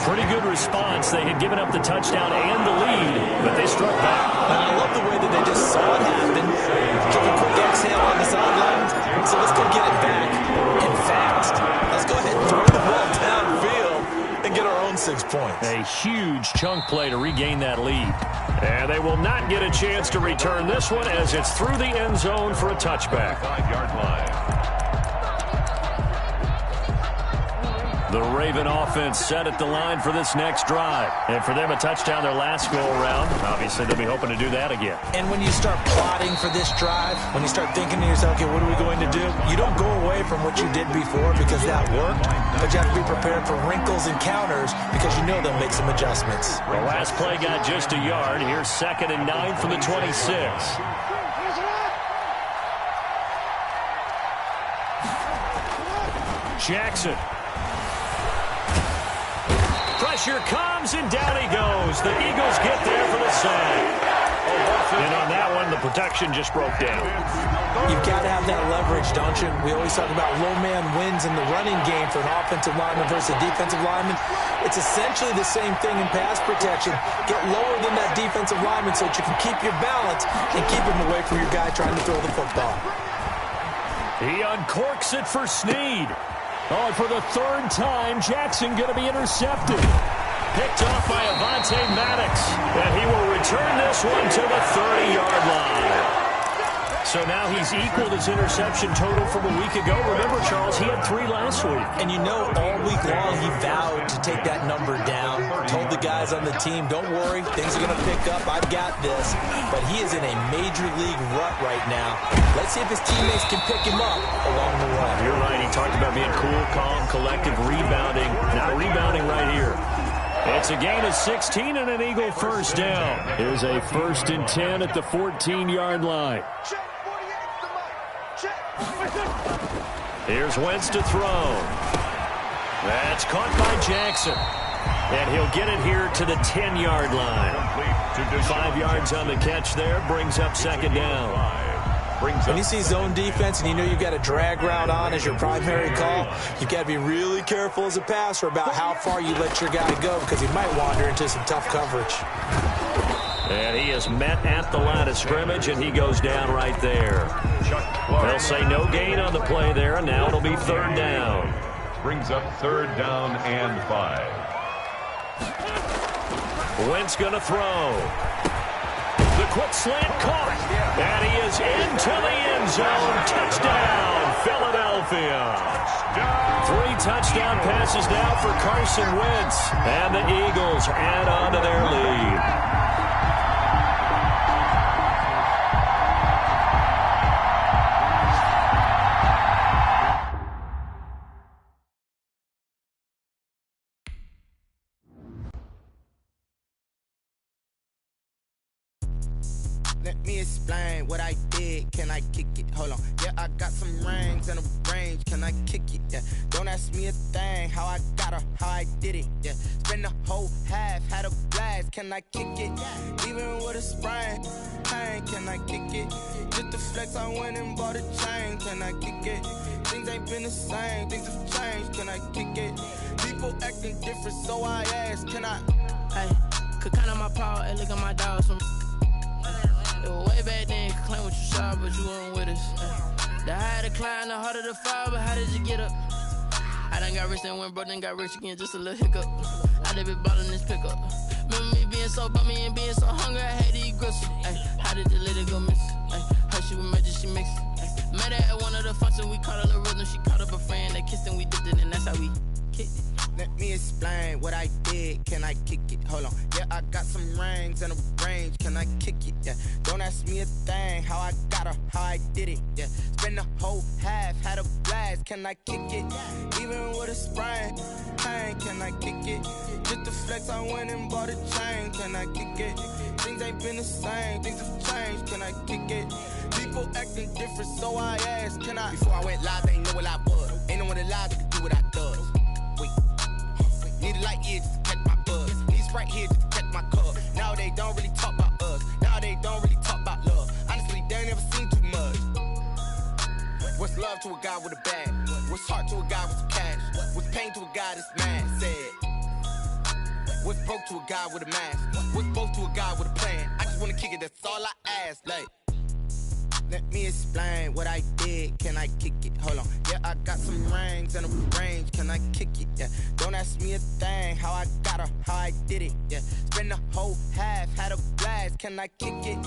Speaker 2: Pretty good response. They had given up the touchdown and the lead, but they struck back.
Speaker 3: And I love the way that they just saw it happen. Took a quick exhale on the sideline. So let's go get it back and fast. Let's go ahead and throw the ball downfield and get our own 6 points.
Speaker 2: A huge chunk play to regain that lead. And they will not get a chance to return this one as it's through the end zone for a touchback.
Speaker 5: 5-yard line.
Speaker 2: The Raven offense set at the line for this next drive. And for them, a touchdown their last go-around. Obviously, they'll be hoping to do that again.
Speaker 3: And when you start plotting for this drive, when you start thinking to yourself, okay, what are we going to do? You don't go away from what you did before because that worked. But you have to be prepared for wrinkles and counters because you know they'll make some adjustments.
Speaker 2: The last play got just a yard. Here's 2nd and 9 from the 26. Jackson. Pressure comes, and down he goes. The Eagles get there for the sack. And on that one, the protection just broke down.
Speaker 3: You've got to have that leverage, don't you? We always talk about low man wins in the running game for an offensive lineman versus a defensive lineman. It's essentially the same thing in pass protection. Get lower than that defensive lineman so that you can keep your balance and keep him away from your guy trying to throw the football.
Speaker 2: He uncorks it for Snead. Oh, and for the 3rd time, Jackson going to be intercepted. Picked off by Avonte Maddox. And he will return this one to the 30-yard line. So now he's equaled his interception total from a week ago. Remember, Charles, he had 3 last week.
Speaker 3: And you know, all week long he vowed to take that number down. Told the guys on the team, don't worry, things are going to pick up. I've got this. But he is in a major league rut right now. Let's see if his teammates can pick him up along the way.
Speaker 2: You're right. He talked about being cool, calm, collective, rebounding. Not rebounding right here. It's a gain of 16 and an Eagle first down. Here's a 1st and 10 at the 14-yard line. Here's Wentz to throw. That's caught by Jackson. And he'll get it here to the 10-yard line. 5 yards on the catch there. Brings up 2nd down.
Speaker 3: When you see zone defense and you know you've got a drag route on as your primary call, you've got to be really careful as a passer about how far you let your guy go because he might wander into some tough coverage.
Speaker 2: And he is met at the line of scrimmage, and he goes down right there. They'll say no gain on the play there, and now it'll be 3rd down.
Speaker 5: Brings up 3rd down and 5.
Speaker 2: Wentz going to throw. The quick slant caught, and he is into the end zone. Touchdown, Philadelphia. 3 touchdown passes now for Carson Wentz, and the Eagles add on to their lead.
Speaker 6: Let me explain what I did. Can I kick it? Hold on. Yeah, I got some rings and a range. Can I kick it? Yeah. Don't ask me a thing. How I got her, how I did it. Yeah. Spend the whole half, had a blast. Can I kick it? Even with a sprain. Pain, can I kick it? Just the flex, I went and bought a chain. Can I kick it? Things ain't been the same. Things have changed. Can I kick it? People acting different, so I ask. Can I?
Speaker 7: Hey, could count on my power and look at my dogs from. It was way back then, you could claim what you saw, but you weren't with us. The higher the climb, the harder the fall, but how did you get up? I done got rich and went broke, then got rich again, just a little hiccup. I done been ballin' this pickup. Remember me being so bummy and being so hungry, I had to eat gristle. How did the lady go miss? Her she was magic, she mixed. Met her at one of the functions, we caught a little rhythm, she caught up a friend, they kissed and we dipped it, and that's how we kicked it.
Speaker 6: Let me explain what I did. Can I kick it? Hold on. Yeah, I got some rings and a range. Can I kick it? Yeah. Don't ask me a thing. How I got her, how I did it. Yeah. Spend the whole half, had a blast. Can I kick it? Even with a sprain, pain. Can I kick it? Just to flex, I went and bought a chain. Can I kick it? Things ain't been the same. Things have changed. Can I kick it? People acting different, so I asked. Can I? Before I went live, they ain't know what I was. Ain't no one alive that could do what I does. Need a light year just to catch my buzz. Need Sprite here just to catch my cup. Now they don't really talk about us. Now they don't really talk about love. Honestly, they ain't never seen too much. What's love to a guy with a bag? What's heart to a guy with some cash? What's pain to a guy that's mad? Said. What's broke to a guy with a mask? What's both to a guy with a plan? I just wanna kick it, that's all I ask. Like, let me explain what I did. Can I kick it? Hold on. Yeah, I got some rings and a range. Can I kick it? Yeah. Don't ask me a thing. How I got her, how I did it. Yeah. Spend the whole half, had a blast. Can I kick it?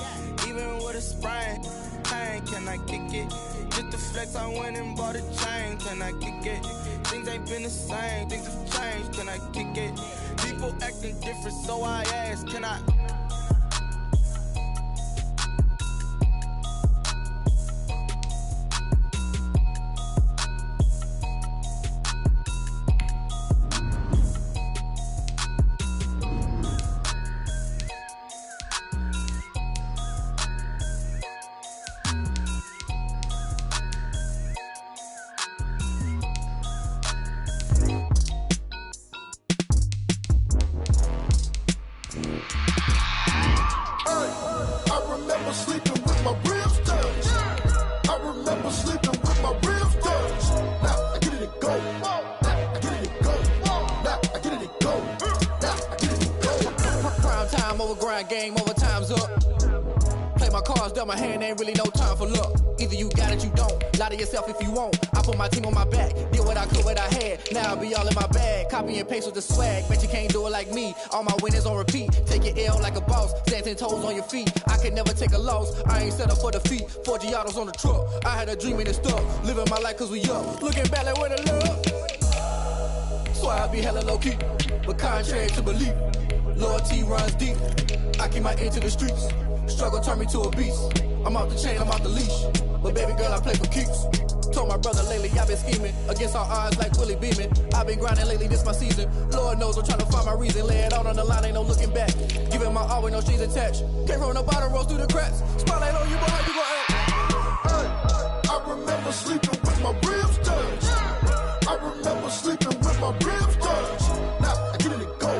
Speaker 6: Even with a sprain, pain. Can I kick it? Just to flex, I went and bought a chain. Can I kick it? Things ain't been the same. Things have changed. Can I kick it? People acting different, so I ask. Can I?
Speaker 7: Game over, time's up. Play my cards, dealt my hand, ain't really no time for luck. Either you got it, you don't. Lie to yourself if you won't. I put my team on my back, did what I could, what I had. Now I'll be all in my bag, copy and paste with the swag. Bet you can't do it like me. All my winners on repeat. Take your L like a boss, stand 10 toes on your feet. I can never take a loss, I ain't set up for defeat. 4 Giottos on the truck, I had a dream and it's stuck. Living my life cause we up, looking back like where the love. So I be hella low key, but contrary to belief, loyalty runs deep. I keep my ear to the streets. Struggle turned me to a beast. I'm off the chain, I'm off the leash. But baby girl, I play for keeps. Told my brother lately, I've been scheming against all odds like Willie Beeman. I've been grinding lately, this my season. Lord knows I'm trying to find my reason. Lay it out on the line, ain't no looking back. Giving my all with no strings attached. Came from the bottom, rose through the cracks. Spotlight on you, boy, how you gon' act?
Speaker 8: I remember sleeping with my ribs touched. I remember sleeping with my ribs touched. Now I get it and go.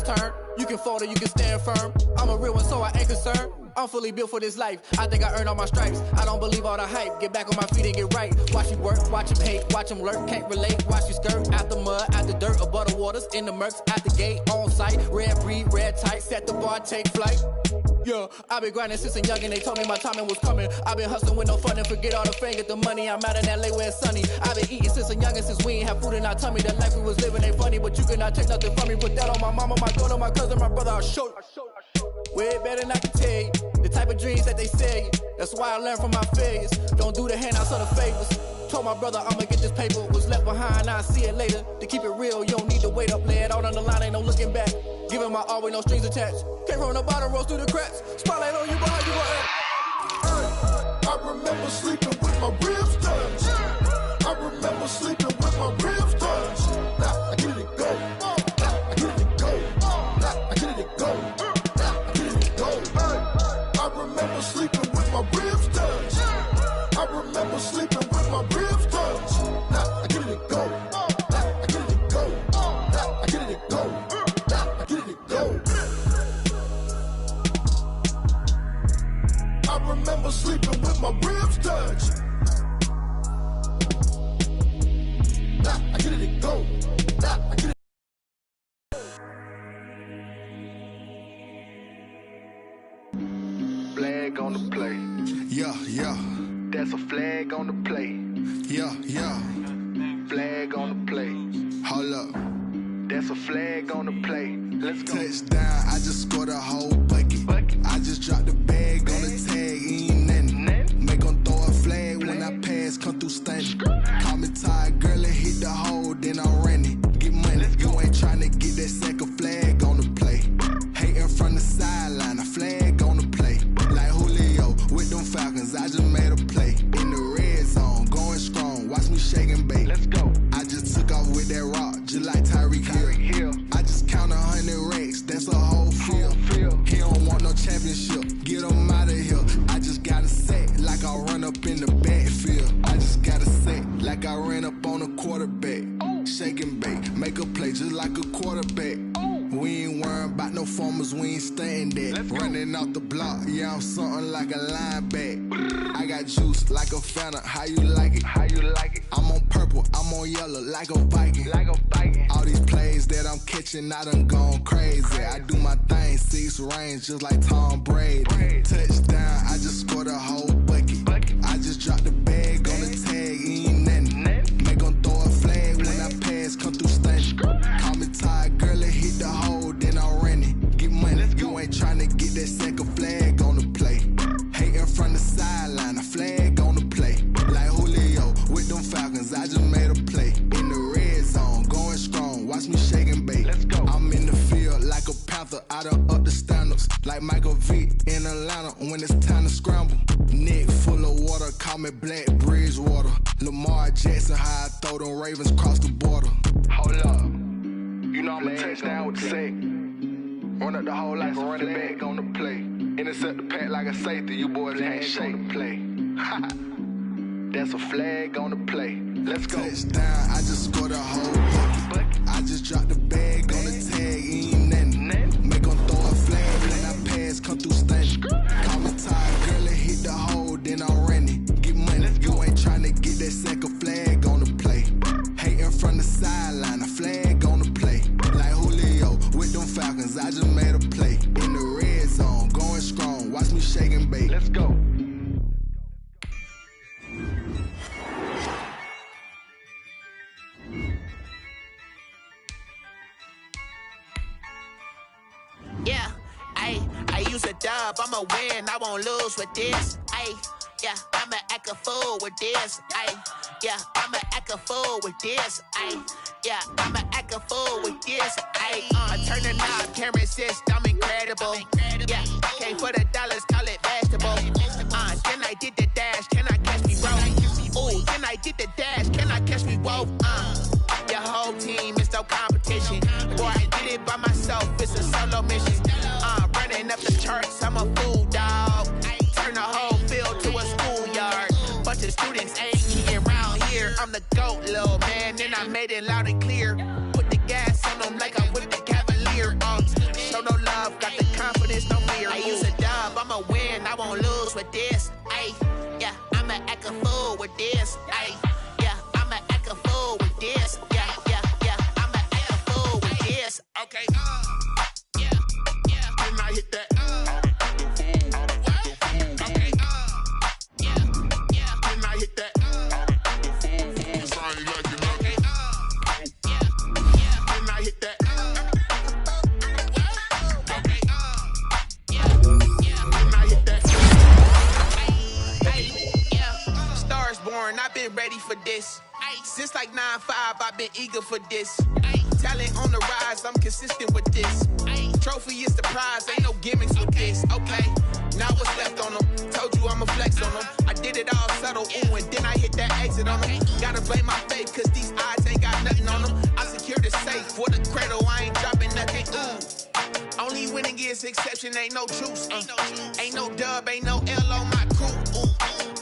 Speaker 7: Turn. You can fold or you can stand firm. I'm a real one, so I ain't concerned. I'm fully built for this life. I think I earned all my stripes. I don't believe all the hype. Get back on my feet and get right. Watch you work, watch him hate, watch him lurk. Can't relate, watch you skirt. Out the mud, out the dirt, above the waters, in the murks, at the gate, on site. Red breed, red tight, set the bar, take flight. Yeah, I've been grinding since a young and they told me my timing was coming. I've been hustling with no fun and forget all the fame, get the money. I'm out in LA where it's sunny. I've been eating since a young and since we ain't have food in our tummy. The life we was living ain't funny, but you cannot take nothing from me. Put that on my mama, my daughter, my cousin, my brother, I'll show you. Way better than I can tell you. The type of dreams that they sell you. That's why I learned from my failures. Don't do the handouts or the favors. Told my brother I'ma get this paper. Was left behind, I'll see it later. To keep it real, you don't need to wait up. Lay it out on the line, ain't no looking back. Giving my all with no strings attached. Came from the bottom, rose through the cracks. Spotlight on you, boy, how you gon' act?
Speaker 8: I remember sleeping with my ribs touched. I remember sleeping with my ribs touched. Now I get it and go. Now I get it and go. Now I get it and go. Now I get it and go. I remember sleeping with my ribs touched. I remember sleeping with my ribs touched. Now I get it and go. Now I get it and go. Now I get it and go. Now I get it and go. I remember sleeping with my ribs touched. Now I get it and go. Now I get it.
Speaker 9: Flag on the play.
Speaker 8: Yeah, yeah.
Speaker 9: That's a flag on the play.
Speaker 8: Yeah, yeah.
Speaker 9: Flag on the play.
Speaker 8: Hold up.
Speaker 9: That's a flag on the play. Let's go.
Speaker 8: Touchdown, I just scored a whole bucket. I just dropped the bag on the tag, ain't nothing. Make them throw a flag when I pass
Speaker 6: through standing. Call me tired, girl, and hit the hole, then I'm running. Get money, you ain't tryna get that second flag on the play. Hating from the sideline, a flag on the play. Like Julio with them Falcons, I just made a play. In the red zone, going strong, watch me shake and bake. Let's go. I just took off with that rock, just like Tyreek Hill. I just count 100 racks, that's a whole field. He don't want no championship, get him out of here. I just gotta set like I run up in the backfield. I just gotta set like I ran up on a quarterback. Shake and bake, make a play just like a quarterback. We ain't worrying about no formers, we ain't staying there. Running off the block, yeah, I'm something like a linebacker. I got juice like a Fanta, how you like it? How you like it? I'm on purple, I'm on yellow like a Viking. Like a Viking. All these plays that I'm catching, I done gone crazy. I do my thing, 6 range just like Tom Brady. Touchdown, I just scored a whole bucket. I just dropped the bag on the tag, ain't nothing. Make 'em throw a flag when I pass, come through stunning. Call me tired, girl, and hit the hole, then I'm running. Get money, you ain't tryna get that second flag on the play. Hating from the sideline, a flag on the play. Like Julio with them Falcons, I just made a play. In the red zone, going strong, watch me shake and bake. Let's go. I'm in the field like a panther, I done up the standards. Like Michael Vick in Atlanta when it's time to scramble. Neck full of water, call me Black Bridgewater. Lamar Jackson, how I throw them Ravens cross the border. Hold up, you know I'm a touchdown with the sack. Run up the hole like a running back on the play. Intercept the pack like a safety, you boys ain't shake the play. That's a flag on the play. Let's go. Touchdown, I just scored a whole bucket. I just dropped the bag on the tag, ain't nothing. Make 'em throw a flag when I pass, come through stunning. Call me tired, girl, and hit the hole, then I'm running. Get money, you ain't tryna get that second flag on the play. Hating from the sideline, a flag on the play. Like Julio with them Falcons, I just made a play. In the red zone, going strong, watch me shake and bake. Let's go.
Speaker 10: Yeah, I use a dub, I'ma win, I won't lose with this. Yeah, I'ma act a fool with this. Yeah, I'ma act a fool with this. Yeah, I'ma act a fool with this. I turn the knob, camera assist, I'm incredible. Yeah, came for the dollars, call it basketball. Then I did the dash, can I catch me, bro? Ooh, then I did the dash, can I catch me, whoa? Your whole team is no competition. Boy, I did it by myself, it's a solo mission. Running up the charts, I'm a fool, dog. Turn the whole field to a schoolyard. Bunch of students ain't keying around here. I'm the GOAT, little man, and I made it loud and clear. Put the gas on them like I'm with the Cavalier. Show no love, got the confidence, no fear. I use a dub, I'ma win, I won't lose with this. Yeah, I'ma act a fool with this. Yeah, I'ma act a fool with this. Yeah, I'ma act a fool with this. Okay, yeah, can I hit that? I've been ready for this. Since like 9-5, I've been eager for this. Talent on the rise, I'm consistent with this. Trophy is the prize, ain't no gimmicks with this. Okay, now what's left on them? Told you I'ma flex on them. I did it all subtle, ooh, and then I hit that exit on them. Gotta blame my faith, cause these odds ain't got nothing on them. I secured the safe for the cradle, I ain't dropping nothing, ooh. Only winning is exception, ain't no truce. Ain't no dub, ain't no L on my crew. Ooh.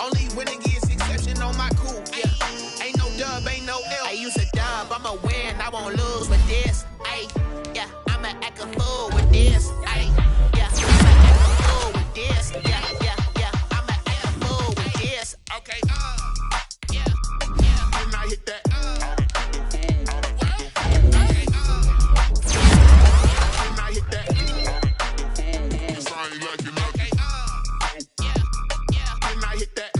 Speaker 10: Only winning is exception on my cool. Yeah, ain't no dub, ain't no L. I use a dub, I'ma win, I won't lose with this. Yeah, I'ma act a fool with this. Yeah, I'ma act a fool with this. Yeah, I'ma act a fool with this. Okay, yeah, can I hit that? Can I hit that?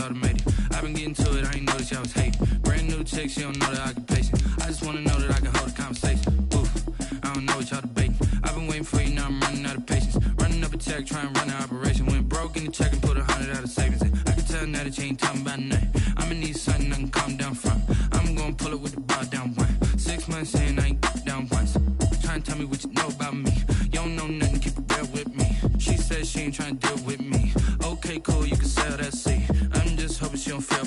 Speaker 11: automated. I've been getting to it, I ain't noticed y'all was hating. Brand new chick, she don't know the occupation. I just wanna know that I can hold a conversation. Oof, I don't know what y'all debating. I've been waiting for you, now I'm running out of patience. Running up a check, trying to run an operation. Went broke in the check and put 100 out of savings in. I can tell now that you ain't talking about nothing. I'ma need something I can calm down from. I'm gonna pull it with the bar down one. 6 months in, I ain't down once. Trying to tell me what you know about me. You don't know nothing, keep it real with me. She says she ain't trying to deal with me. Okay, cool, you can sell that seat. I'm just hoping she don't fail.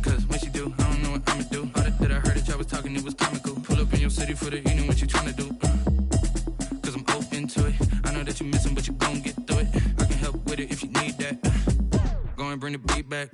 Speaker 11: Cause when she do, I don't know what I'ma do. All that I heard that y'all was talking, it was comical. Pull up in your city for the evening, what you trying to do? Cause I'm open to it. I know that you missing, but you gon' get through it. I can help with it if you need that. Go and bring the beat back.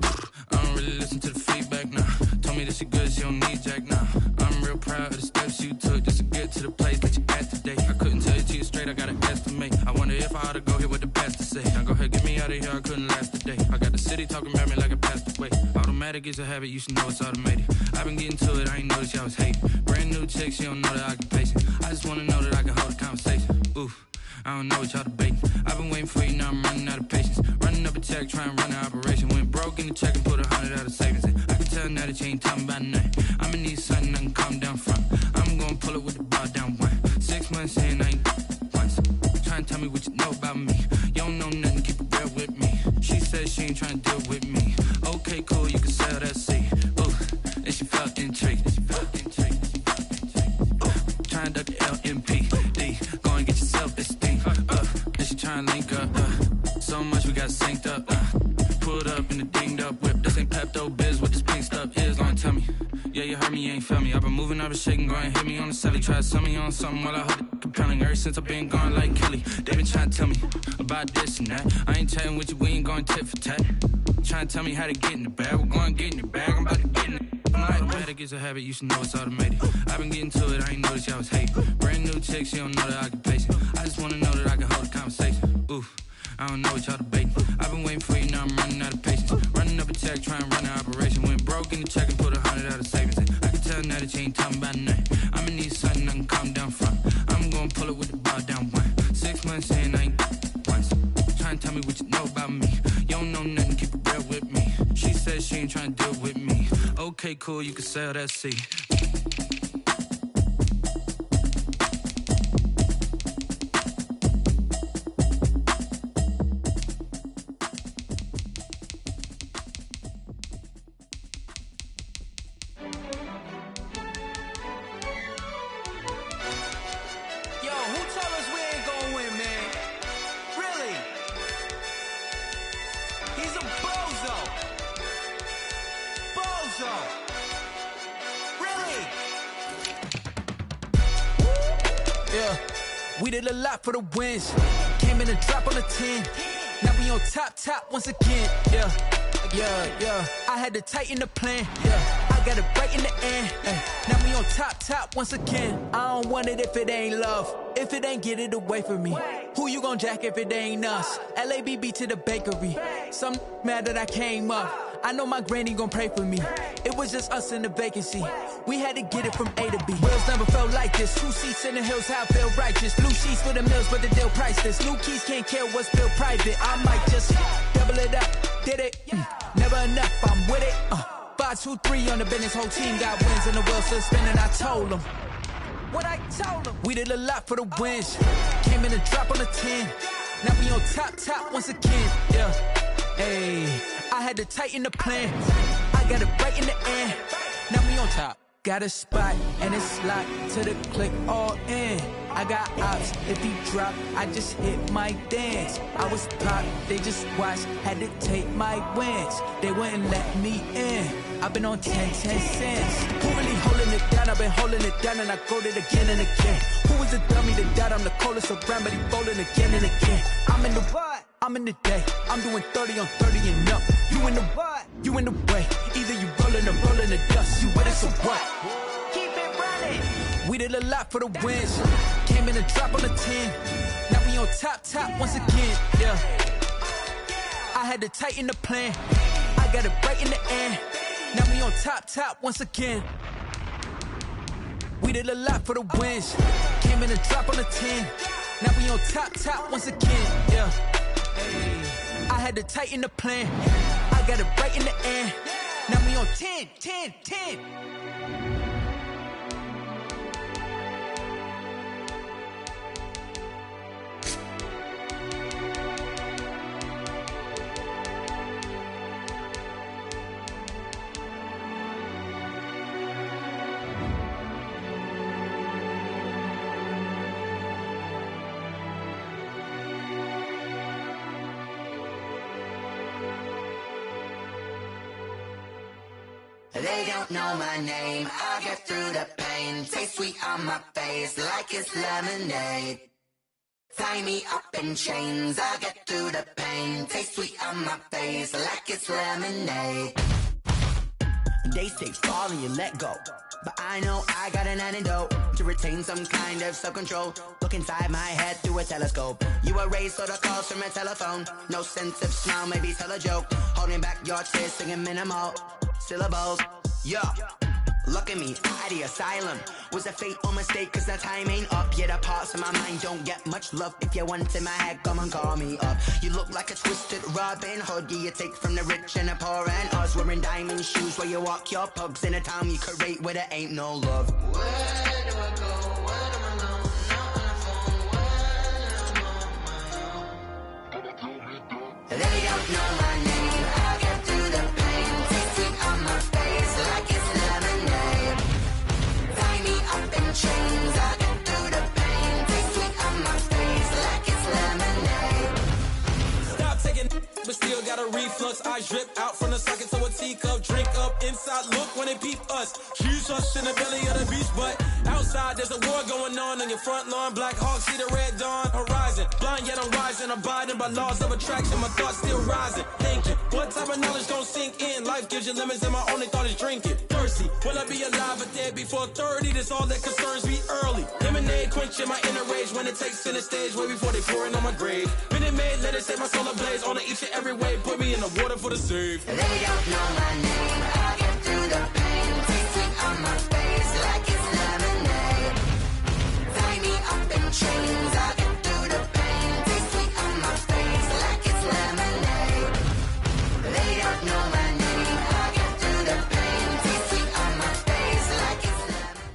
Speaker 11: I don't really listen to the feedback, nah. Told me that she good, she don't need jack, nah. I'm real proud of the steps you took just to get to the place that you at today. I couldn't tell it to you straight, I gotta estimate. I wonder if I ought to go here with the best to say. Now go ahead, get me out of here, I couldn't last a day. I got the city talking about me like I passed away. Automatic is a habit, you should know it's automated. I've been getting to it, I ain't noticed y'all was hating. Brand new chick, she don't know the occupation. I just wanna know that I can hold a conversation. Oof, I don't know what y'all debating. I've been waiting for you, now I'm running out of patience. Running up a check, trying to run an operation. Went broke in the check and put 100 out of savings in. I can tell now that you ain't talking about nothing. I'ma need something I can calm down from. I'm gonna pull it with the bar down one. 6 months in, I ain't once. Trying to tell me what you know about me. You don't know nothing, keep it real with me. She says she ain't trying to deal with me. Okay, cool, you can sell that seat. Ooh, and she felt intrigued. Trying to duck the LMPD. Go and get your self-esteem. And she trying to link up. So much we got synced up. Pulled up in the dinged up whip. This ain't Pepto-Biz, what this pink stuff is. Gonna tell me. Yeah, you heard me, you ain't felt me. I've been moving, I've been shaking, go and hit me on the celly. Try to sell me on something while I hold it compelling. Ever since I've been gone like Kelly, they been trying to tell me about this and that. I ain't chatting with you, we ain't going tit for tat. Trying to tell me how to get in the bag. We're going to get in the bag, I'm about to get in it. Automatic is a habit, you should know it's automated. I've been getting to it, I ain't noticed y'all was hating. Brand new chick, she don't know the occupation. I just wanna know that I can hold a conversation. Oof, I don't know what y'all debating. I've been waiting for you, now I'm running out of patience. Running up a check, trying to run an operation. Went broke in the check and put 100 out of savings in. I can tell now that you ain't talking about nothing. I'ma need something I can calm down from. I'm gonna pull it with the bar down one. 6 months in, I ain't once. Trying to tell me what you know about me. You don't know nothing, keep it real with me. She says she ain't trying to deal with me. Okay, cool, you can sell that seat.
Speaker 12: We did a lot for the wins. Came in and drop on the 10. Now we on top once again. Yeah. I had to tighten the plan. Yeah, I got it right in the end. Now we on top once again. I don't want it if it ain't love. If it ain't, get it away from me. Who you gon' jack if it ain't us? LABB to the bakery. Some mad that I came up. I know my granny gon' pray for me. It was just us in the vacancy. We had to get it from A to B. Wheels never felt like this. 2 seats in the hills, how I feel righteous. Blue sheets for the mills, but the deal priceless. New keys can't kill what's built private. I might just double it up. Did it? Never enough, I'm with it. 5, 2, 3 on the business. Whole team got wins and the wheels still spinning. I told them what I told them. We did a lot for the wins. Came in and drop on the 10. Now we on top once again. Yeah. Hey, I had to tighten the plan. I got it right in the end. Now we on top. Got a spot and it's locked to the click all in. I got ops, if he drop, I just hit my dance. I was pop, they just watched, had to take my wins. They wouldn't let me in. I've been on 10 cents. Who really holding it down? I've been holding it down and I go it again and again. Who was the dummy that died? I'm the coldest around, but he bowling again and again. I'm in the what? I'm in the day. I'm doing 30 on 30 and up. You in the what? You in the way. Either you rolling or rolling the dust. You with us or what? Keep it running. We did a lot for the wins. Came in and drop on the 10. Now we on top once again. Yeah. I had to tighten the plan. I got it right in the end. Now we on top once again. We did a lot for the wins. Came in and drop on the 10. Now we on top once again. Yeah. Hey. I had to tighten the plan. I got it right in the end. Now we on 10, 10, 10.
Speaker 13: They don't know my name, I get through the pain. Taste sweet on my face like it's lemonade. Tie me up in chains, I get through the pain. Taste sweet on my face like it's lemonade.
Speaker 6: They say fall and you let go, but I know I got an antidote to retain some kind of self-control. Look inside my head through a telescope. You erase all the calls from a telephone. No sense of smile, maybe tell a joke. Holding back your tears, singing minimal syllables. Yeah, look at me, out the asylum. Was a fate or mistake, cause the time ain't up. Yeah, the parts of my mind don't get much love. If you want in my head, come and call me up. You look like a twisted Robin Hood. Yeah, you take from the rich and the poor and us. Wearing diamond shoes while you walk your pugs in a town you create where there ain't no love.
Speaker 13: Where do I go? When am I alone? Not on the phone. When I'm on my own. They don't know my name. I get through the pain. Taste sweet on my face like it's lemonade. Tie me up in chains. I get through the pain. Taste sweet on my face like it's lemonade.
Speaker 11: Stop taking, but still got a reflux. Eyes drip out from the socket to a teacup. Drink up inside, look when they peep us. Choose us in the belly of the beast, but outside there's a war going on your front lawn. Black Hawk see the red dawn horizon. Blind yet I'm rising, abiding by laws of attraction. My thoughts still rising, thinking what type of knowledge don't sink in? Life gives you limits and my only thought is drinking. Thirsty, will I be alive or dead before 30? That's all that concerns me early. Lemonade quenching my inner rage when it takes center stage way before they pouring on my grave. Minute Maid, let it set my soul ablaze on each and every way. Put me in the water for the save.
Speaker 13: They don't know my name. I get through the pain. Taste sweet on my face like it's lemonade. Tie me up in chains. I get through the pain. Taste sweet on my face like it's lemonade. They don't know my name. I get through the pain. Taste sweet on my face like it's lemonade.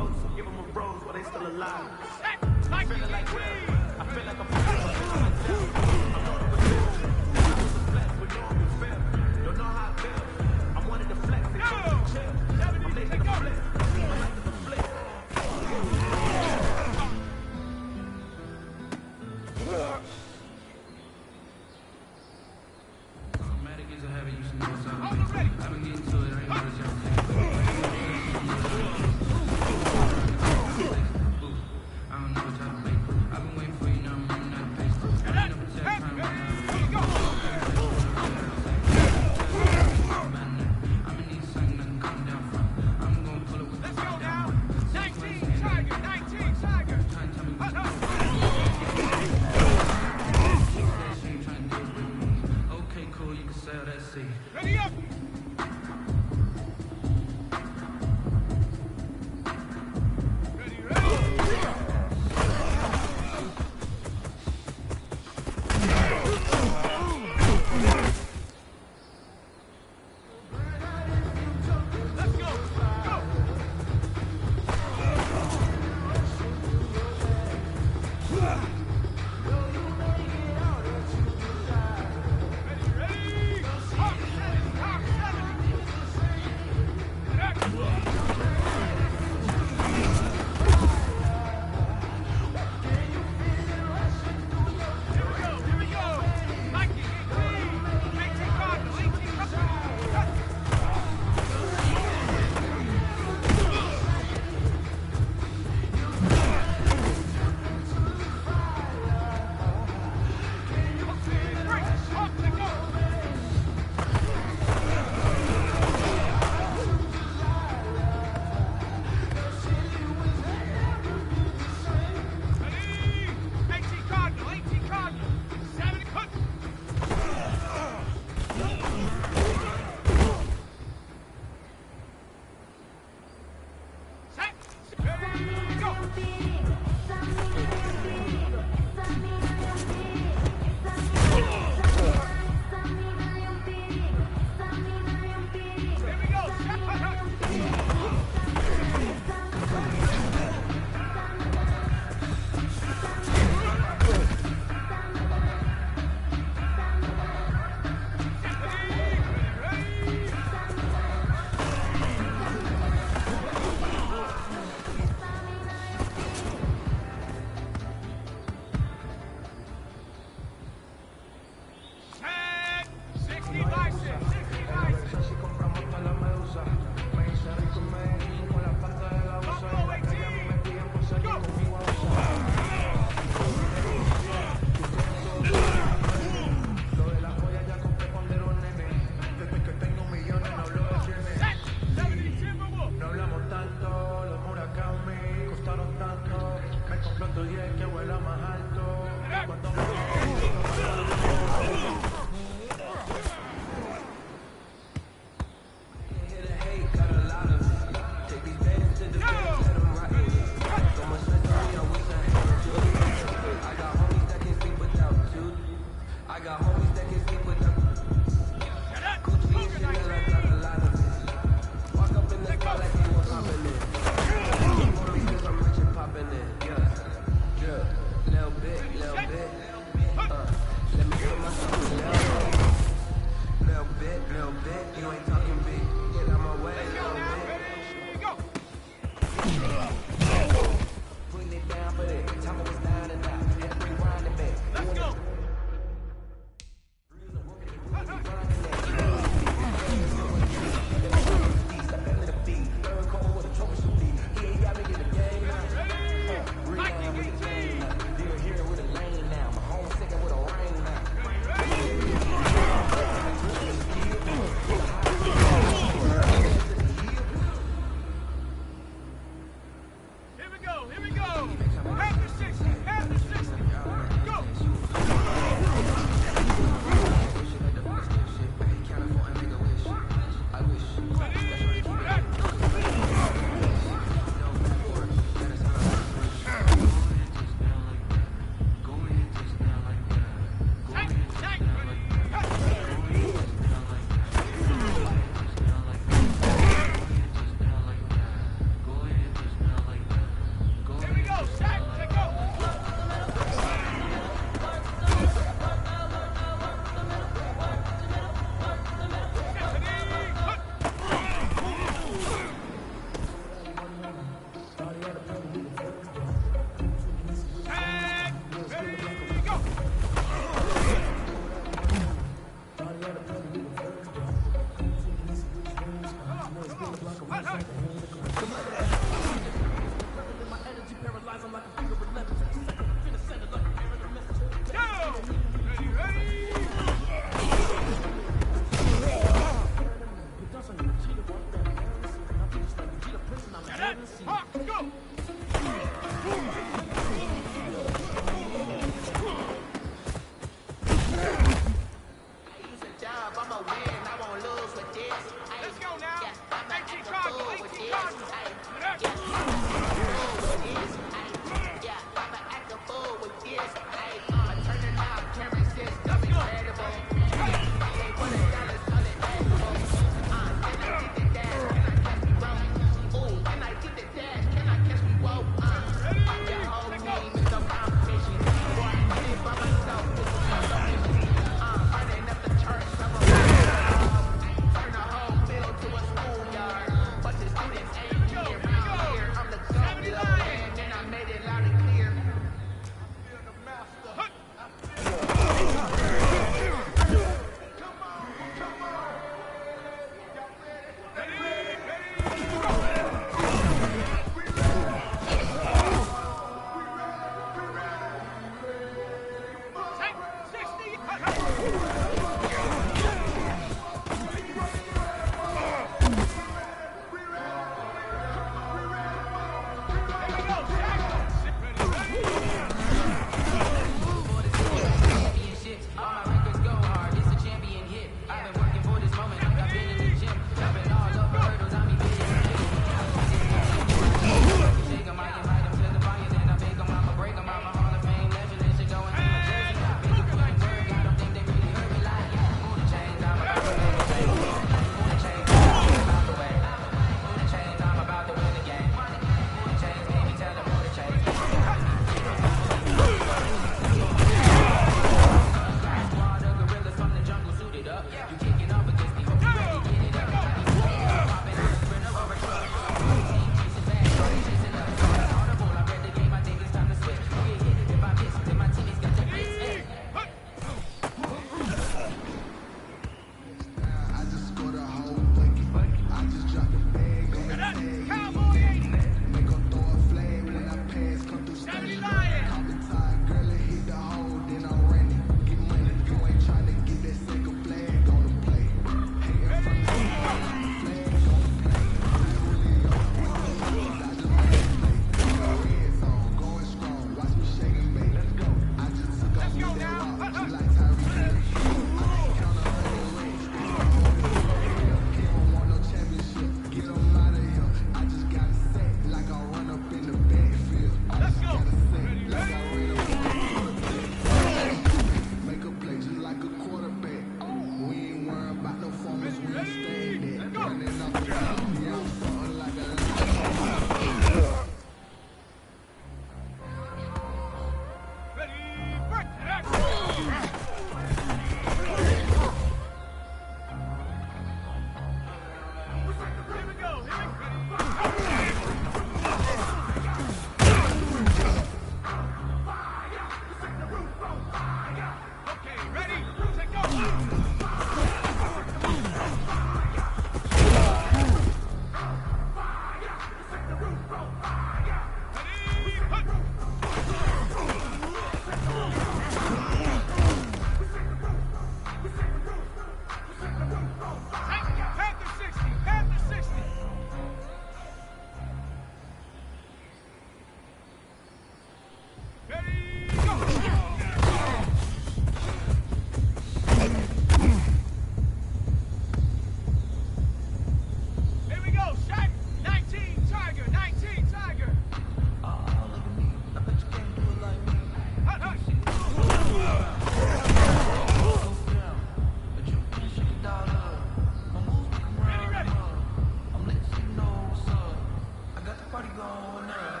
Speaker 7: going up.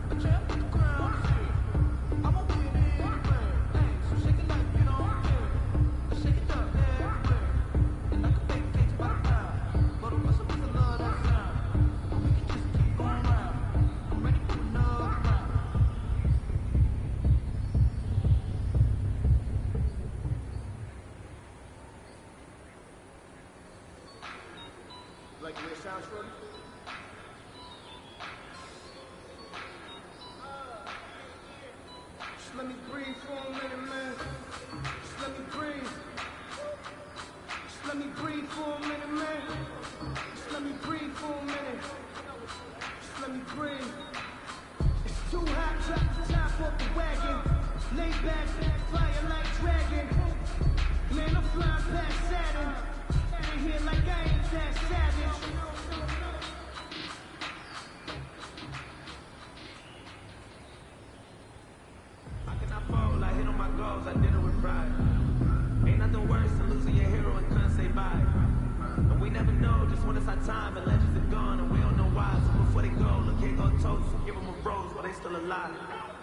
Speaker 7: But you up the ground, shit. I'm gonna get it everywhere. Hey, so shake it like you don't care. Shake it up everywhere. And I can make cakes by the pound. But the rest of us love that sound. And we can just keep going round. I'm ready for another round.
Speaker 8: Like the way it sounds, Shorty? Just let me breathe for a minute, man. Just let me breathe. Just let me breathe for a minute, man. Just let me breathe for a minute. Just let me breathe. It's too hot, drop the top off the wagon. Lay back, fire like dragon. Man, I'm flying past Saturn. Out of here like I ain't that savage.
Speaker 7: How can I fall? I hit on my goals, I did it with pride. Ain't nothing worse than losing your hero and couldn't say bye. And we never know just when it's our time, but legends are gone and we don't know why. So before they go, look, here go toast. Give them a rose while they still alive.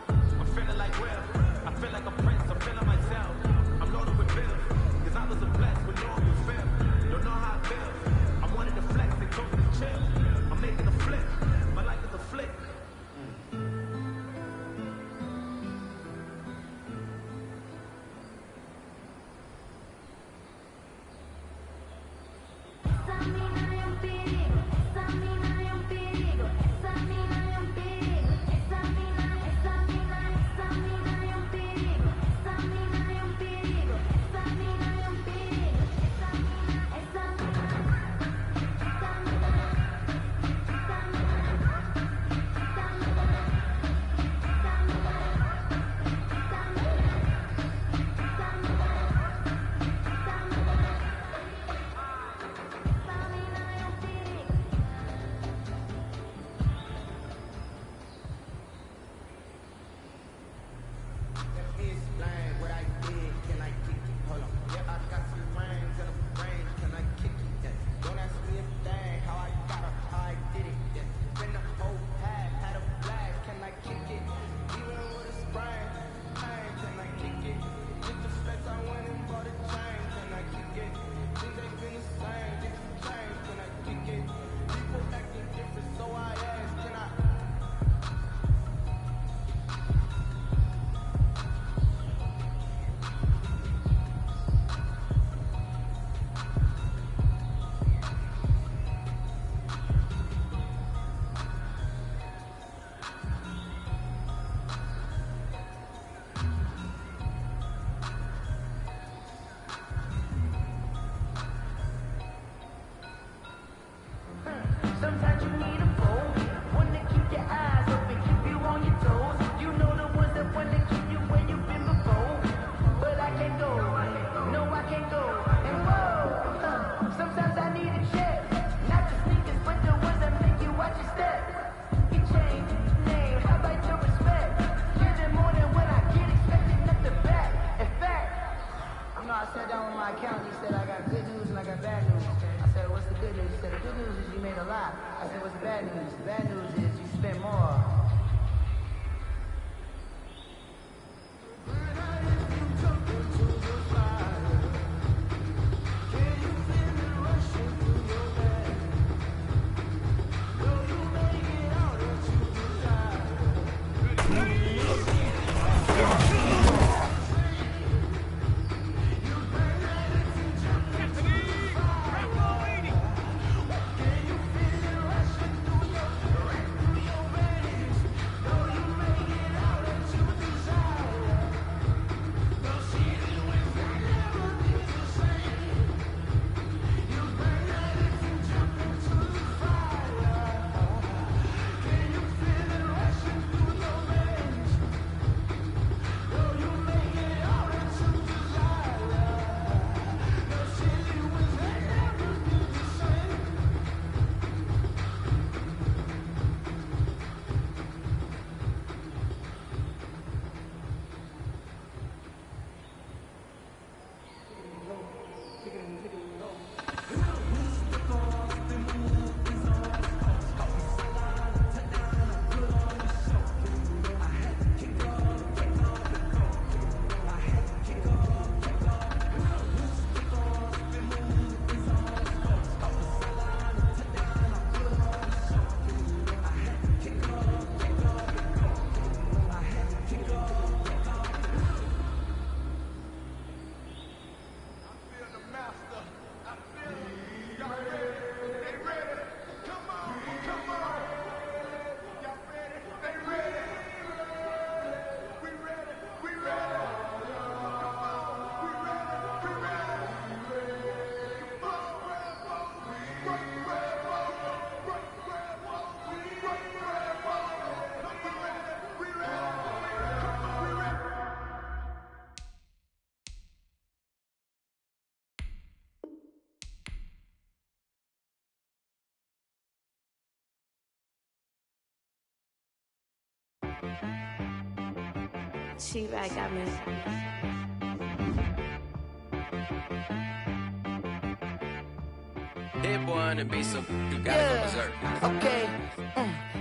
Speaker 7: I'm feeling like Will. I feel like a prince, I'm feeling myself. I'm loaded with bills, cause I was a blessed with no one feel. Don't know how I feel. I wanted to flex and go to the chill. I'm making a flip, my life is a flick.
Speaker 14: Sometimes you need a phone, one to keep your eyes open, keep you on your toes. You know the ones that want to keep you where you've been before. But I can't go, no I can't go. And whoa, sometimes I need a check. Not the sneakers, but the ones that make you watch your step. You change name, how about your respect? Give it more than what I get, expecting nothing back. In fact, you know I sat down with my accountant, he said I got good news and I got bad news. I said, what's the good news? He said, the good news is you made a lot. I said, what's the bad news? The bad news is you spent more.
Speaker 1: T-Bag got me.
Speaker 15: Hit one and be so you gotta go berserk.
Speaker 7: Okay.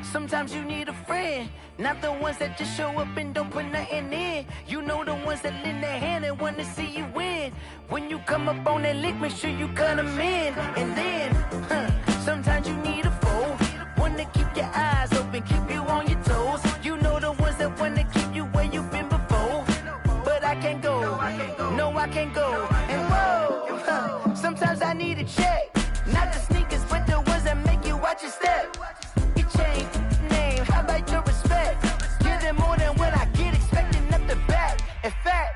Speaker 7: Sometimes you need a friend, not the ones that just show up and don't put nothing in. You know the ones that lend their hand and want to see you win. When you come up on that lick, make sure you cut them in. And then, sometimes you need a foe, one to keep your eyes open, keep you on your toes. You know the ones that want to keep you where you've been before. But I can't go, no I can't go. And whoa, sometimes I need a check. Not the sneakers, but the ones that make you watch your step. Your chain, name, how about your respect? Give them more than what I get, expecting up the back. In fact,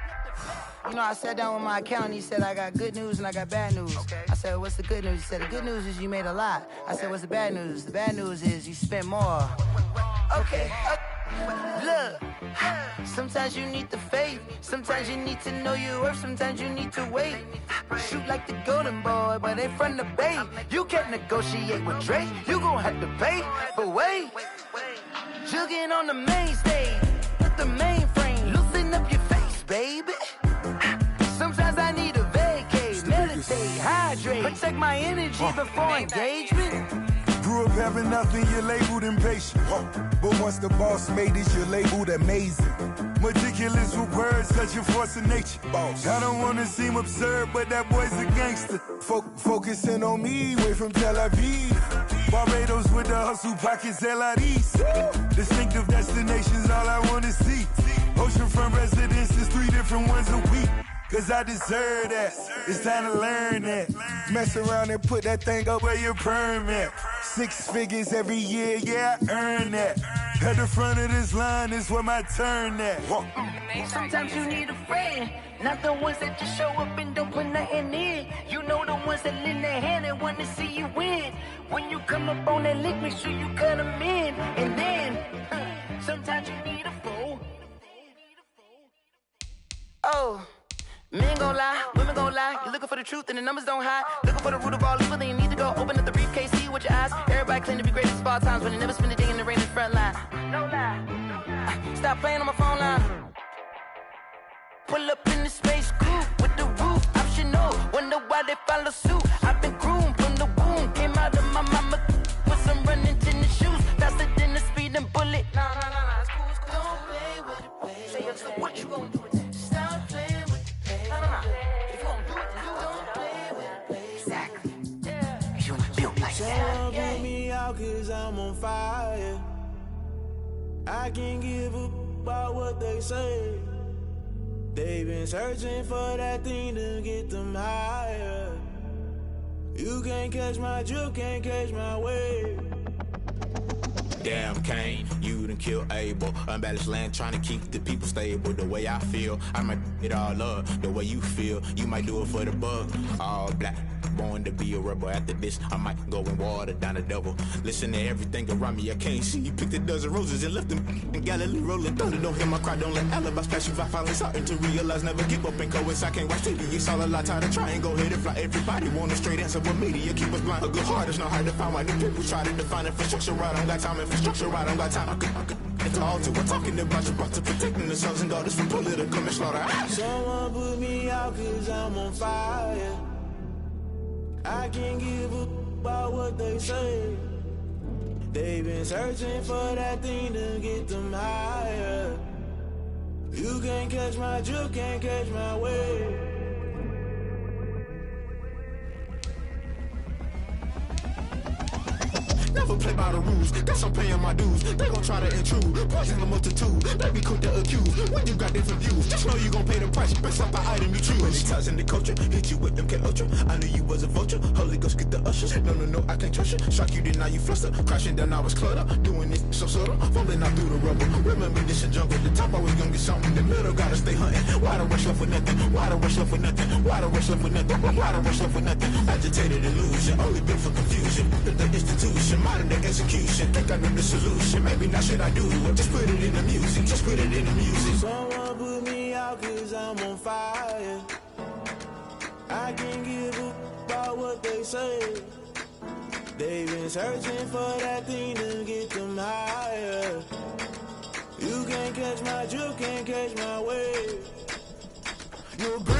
Speaker 7: you know, I sat down with my accountant, he said I got good news and I got bad news. I said, what's the good news? He said, the good news is you made a lot. I said, what's the bad news? The bad news is you spent more. Okay, look, sometimes you need the faith, sometimes you need to know your worth, sometimes you need to wait. Shoot like the golden boy, but they from the bay. You can't negotiate with Drake, you gon' have to pay. But wait, jugging on the main stage, with the mainframe, loosen up your face, baby. Sometimes I need a vacate, meditate, hydrate, protect my energy before engagement.
Speaker 8: Grew up having nothing, you're labeled impatient. But once the boss made it, you're labeled amazing. Meticulous with words, such a force of nature. I don't wanna seem absurd, but that boy's a gangster. Focusing on me, way from Tel Aviv. Barbados with the hustle pockets, LREs. Distinctive destinations, all I wanna see. Oceanfront residences, 3 different ones a week. Cause I deserve that, it's time to learn that. Mess around and put that thing up where your permit. 6 figures every year, yeah, I earn that. At the front of this line is where my turn at.
Speaker 7: Sometimes you need a friend, not the ones that just show up and don't put nothing in. You know the ones that lend their hand and want to see you win. When you come up on that lick, make sure you cut them in. And then, sometimes you need a foe. Oh. Men gon' lie, women gon' lie. You're looking for the truth and the numbers don't hide. Looking for the root of all evil, then you need to go open up the briefcase, see with your eyes. Everybody claim to be greatest of all times, but they never spend a day in the rain in the front line. No lie. Stop playing on my phone line. Pull up in the space coupe with the roof optional. Wonder why they follow suit. I've been groomed from the womb. Came out of my mama with some running tennis shoes. Faster than the speeding bullet. Nah, it's cool, it's cool. Don't play with it, baby. Say, so what you gon' do? Stop playing with it. If you don't do it, then don't play with it, baby. Exactly. Yeah. You ain't built like that.
Speaker 16: Someone put me out cause I'm on fire. I can't give up about what they say. They've been searching for that thing to get them higher. You can't catch my drift, can't catch my wave.
Speaker 17: Damn Kane, you done killed Abel. Unbalanced land trying to keep the people stable. The way I feel, I might it all up. The way you feel, you might do it for the bug. All black, born to be a rebel. After this, I might go and water down the devil. Listen to everything around me, I can't see. You picked a dozen roses and left them in Galilee rolling thunder. Don't hear my cry, don't let alibis pass you. I finally starting to realize, never give up and coincide. Can't watch TV, it's all a lot. Tired of trying, go ahead and fly. Everybody want a straight answer, but media keep us blind. A good heart is not hard to find. Why new people try to define infrastructure right? I don't got time, infrastructure right, I don't got time. I could it's all to we're talking about you, brought to protecting the sons and daughters from political and slaughter.
Speaker 16: Someone put me out cause I'm on fire. I can't give up about what they say. They've been searching for that thing to get them higher. You can't catch my drift, can't catch my wave.
Speaker 17: Never play by the rules, guess I'm paying my dues. They gon' try to intrude, poison the multitude. They be quick to accuse, when you got different views. Just know you gon' pay the price, based off the item you choose. Many ties in the culture, hit you with them K Ultra. I knew you was a vulture, Holy Ghost get the ushers. No, I can't trust you. Shock you, then now you fluster. Crashing down, I was cluttered. Doing it so subtle, falling out through the rubble. Remember this in jungle, the top always gonna get something. The middle gotta stay hunting. Why the rush left for nothing? Why the rush left for nothing? Why the rush left for nothing? Why the rush left for nothing? Agitated illusion, only built for confusion. The institution, modern day execution. Think I know the solution. Maybe not should I do it? Just put it in the music. Just put it in the music.
Speaker 16: Someone put me out cause I'm on fire. I can't give up about what they say. They've been searching for that thing to get them higher. You can't catch my wave. You're